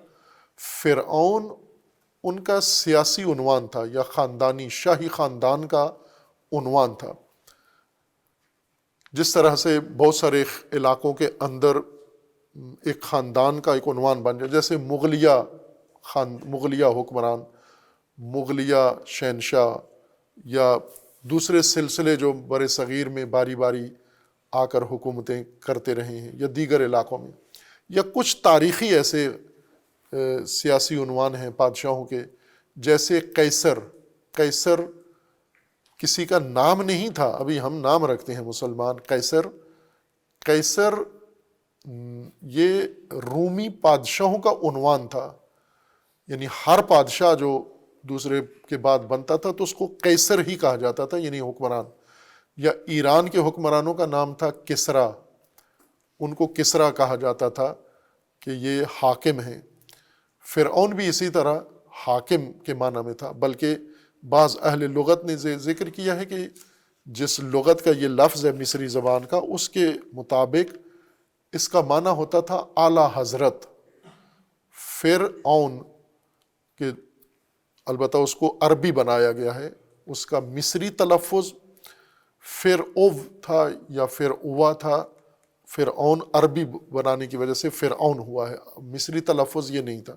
فرعون ان کا سیاسی عنوان تھا، یا خاندانی شاہی خاندان کا عنوان تھا۔ جس طرح سے بہت سارے علاقوں کے اندر ایک خاندان کا ایک عنوان بن جائے، جیسے مغلیہ حکمران، مغلیہ شہنشاہ، یا دوسرے سلسلے جو بر صغیر میں باری باری آ کر حکومتیں کرتے رہے ہیں، یا دیگر علاقوں میں، یا کچھ تاریخی ایسے سیاسی عنوان ہیں بادشاہوں کے، جیسے قیصر کسی کا نام نہیں تھا، ابھی ہم نام رکھتے ہیں مسلمان۔ قیصر یہ رومی بادشاہوں کا عنوان تھا، یعنی ہر بادشاہ جو دوسرے کے بعد بنتا تھا تو اس کو قیصر ہی کہا جاتا تھا، یعنی حکمران۔ یا ایران کے حکمرانوں کا نام تھا کسریٰ، ان کو کسریٰ کہا جاتا تھا کہ یہ حاکم ہیں۔ فرعون بھی اسی طرح حاکم کے معنی میں تھا، بلکہ بعض اہل لغت نے ذکر کیا ہے کہ جس لغت کا یہ لفظ ہے مصری زبان کا، اس کے مطابق اس کا معنی ہوتا تھا اعلیٰ حضرت۔ فرعون کہ البتہ اس کو عربی بنایا گیا ہے، اس کا مصری تلفظ فرعو تھا یا فرعوا تھا، فرعون عربی بنانے کی وجہ سے فرعون ہوا ہے، مصری تلفظ یہ نہیں تھا۔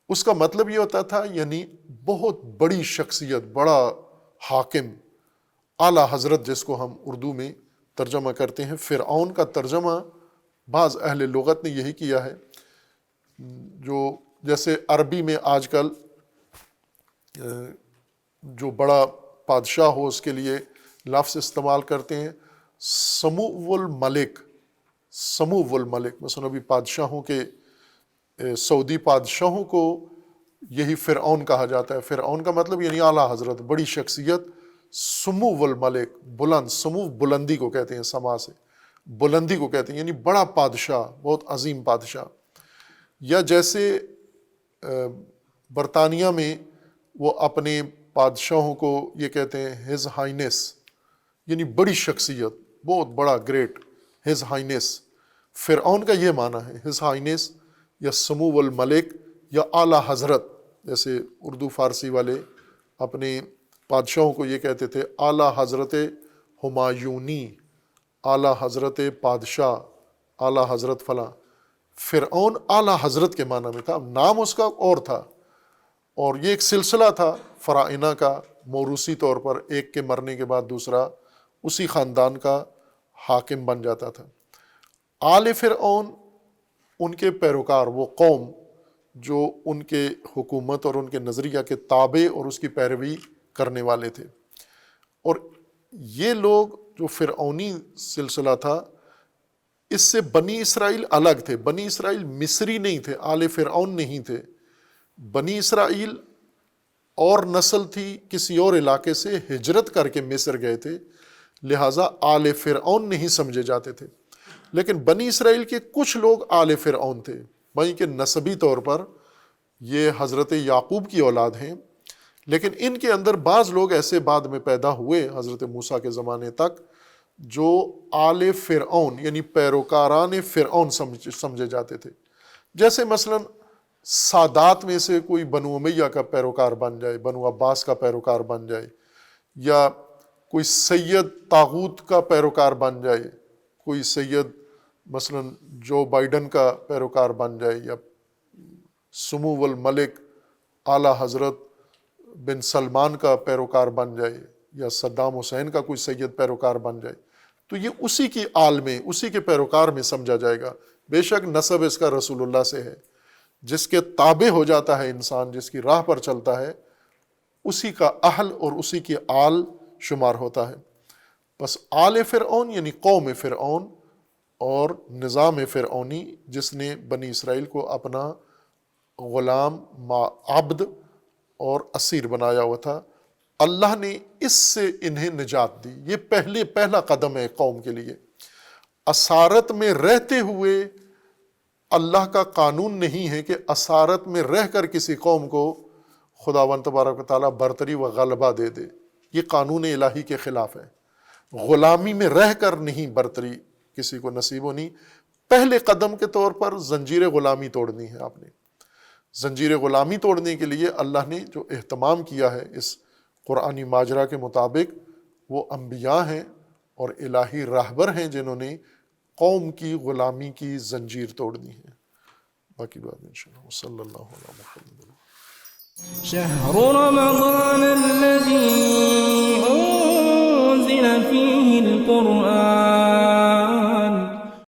اس کا مطلب یہ ہوتا تھا یعنی بہت بڑی شخصیت، بڑا حاکم، اعلیٰ حضرت، جس کو ہم اردو میں ترجمہ کرتے ہیں۔ فرعون کا ترجمہ بعض اہل لغت نے یہی کیا ہے، جو جیسے عربی میں آج کل جو بڑا بادشاہ ہو اس کے لیے لفظ استعمال کرتے ہیں سمو الملک، سمو الملک، مثلا ابھی بادشاہوں کے سعودی بادشاہوں کو یہی فرعون کہا جاتا ہے۔ فرعون کا مطلب یعنی اعلیٰ حضرت، بڑی شخصیت، سمو الملک، بلند، سمو بلندی کو کہتے ہیں، سما سے بلندی کو کہتے ہیں، یعنی بڑا بادشاہ، بہت عظیم بادشاہ۔ یا جیسے برطانیہ میں وہ اپنے بادشاہوں کو یہ کہتے ہیں ہز ہائنس، یعنی بڑی شخصیت، بہت بڑا، گریٹ، ہز ہائنس۔ فرعون کا یہ معنی ہے، ہز ہائنس یا سمو الملک یا اعلیٰ حضرت، جیسے اردو فارسی والے اپنے بادشاہوں کو یہ کہتے تھے اعلیٰ حضرت ہمایونی، اعلیٰ حضرت بادشاہ، اعلیٰ حضرت فلاں۔ فرعون اعلیٰ حضرت کے معنی میں تھا، نام اس کا اور تھا، اور یہ ایک سلسلہ تھا فرعونہ کا، موروثی طور پر ایک کے مرنے کے بعد دوسرا اسی خاندان کا حاکم بن جاتا تھا۔ آل فرعون ان کے پیروکار، وہ قوم جو ان کے حکومت اور ان کے نظریہ کے تابع اور اس کی پیروی کرنے والے تھے۔ اور یہ لوگ جو فرعونی سلسلہ تھا، اس سے بنی اسرائیل الگ تھے۔ بنی اسرائیل مصری نہیں تھے، آل فرعون نہیں تھے۔ بنی اسرائیل اور نسل تھی، کسی اور علاقے سے ہجرت کر کے مصر گئے تھے، لہٰذا آل فرعون نہیں سمجھے جاتے تھے۔ لیکن بنی اسرائیل کے کچھ لوگ آل فرعون تھے، وہیں کہ نسبی طور پر یہ حضرت یعقوب کی اولاد ہیں، لیکن ان کے اندر بعض لوگ ایسے بعد میں پیدا ہوئے حضرت موسیٰ کے زمانے تک جو آل فرعون یعنی پیروکاران فرعون سمجھے جاتے تھے۔ جیسے مثلا سادات میں سے کوئی بنو امیہ کا پیروکار بن جائے، بنو عباس کا پیروکار بن جائے، یا کوئی سید طاغوت کا پیروکار بن جائے، کوئی سید مثلا جو بائیڈن کا پیروکار بن جائے، یا سمو الملک اعلیٰ حضرت بن سلمان کا پیروکار بن جائے، یا صدام حسین کا کوئی سید پیروکار بن جائے، تو یہ اسی کی آل میں، اسی کے پیروکار میں سمجھا جائے گا۔ بے شک نسب اس کا رسول اللہ سے ہے، جس کے تابع ہو جاتا ہے انسان، جس کی راہ پر چلتا ہے، اسی کا اہل اور اسی کی آل شمار ہوتا ہے۔ بس آل فرعون یعنی قوم فرعون اور نظام فرعونی، جس نے بنی اسرائیل کو اپنا غلام، عبد اور اسیر بنایا ہوا تھا، اللہ نے اس سے انہیں نجات دی۔ یہ پہلا قدم ہے قوم کے لیے۔ اسارت میں رہتے ہوئے اللہ کا قانون نہیں ہے کہ اسارت میں رہ کر کسی قوم کو خداوند تبارک و تعالیٰ برتری و غلبہ دے دے، یہ قانون الہی کے خلاف ہے۔ غلامی میں رہ کر نہیں برتری کسی کو نصیب ہونی۔ پہلے قدم کے طور پر زنجیر غلامی توڑنی ہے۔ آپ نے زنجیر غلامی توڑنے کے لیے اللہ نے جو اہتمام کیا ہے اس قرآنی ماجرا کے مطابق، وہ انبیاء ہیں اور الہی راہبر ہیں جنہوں نے قوم کی غلامی کی زنجیر توڑنی ہے۔ باقی بات انشاءاللہ۔ صلی اللہ علیہ محمد۔ شهر رمضان الذي أنزل فيه القرآن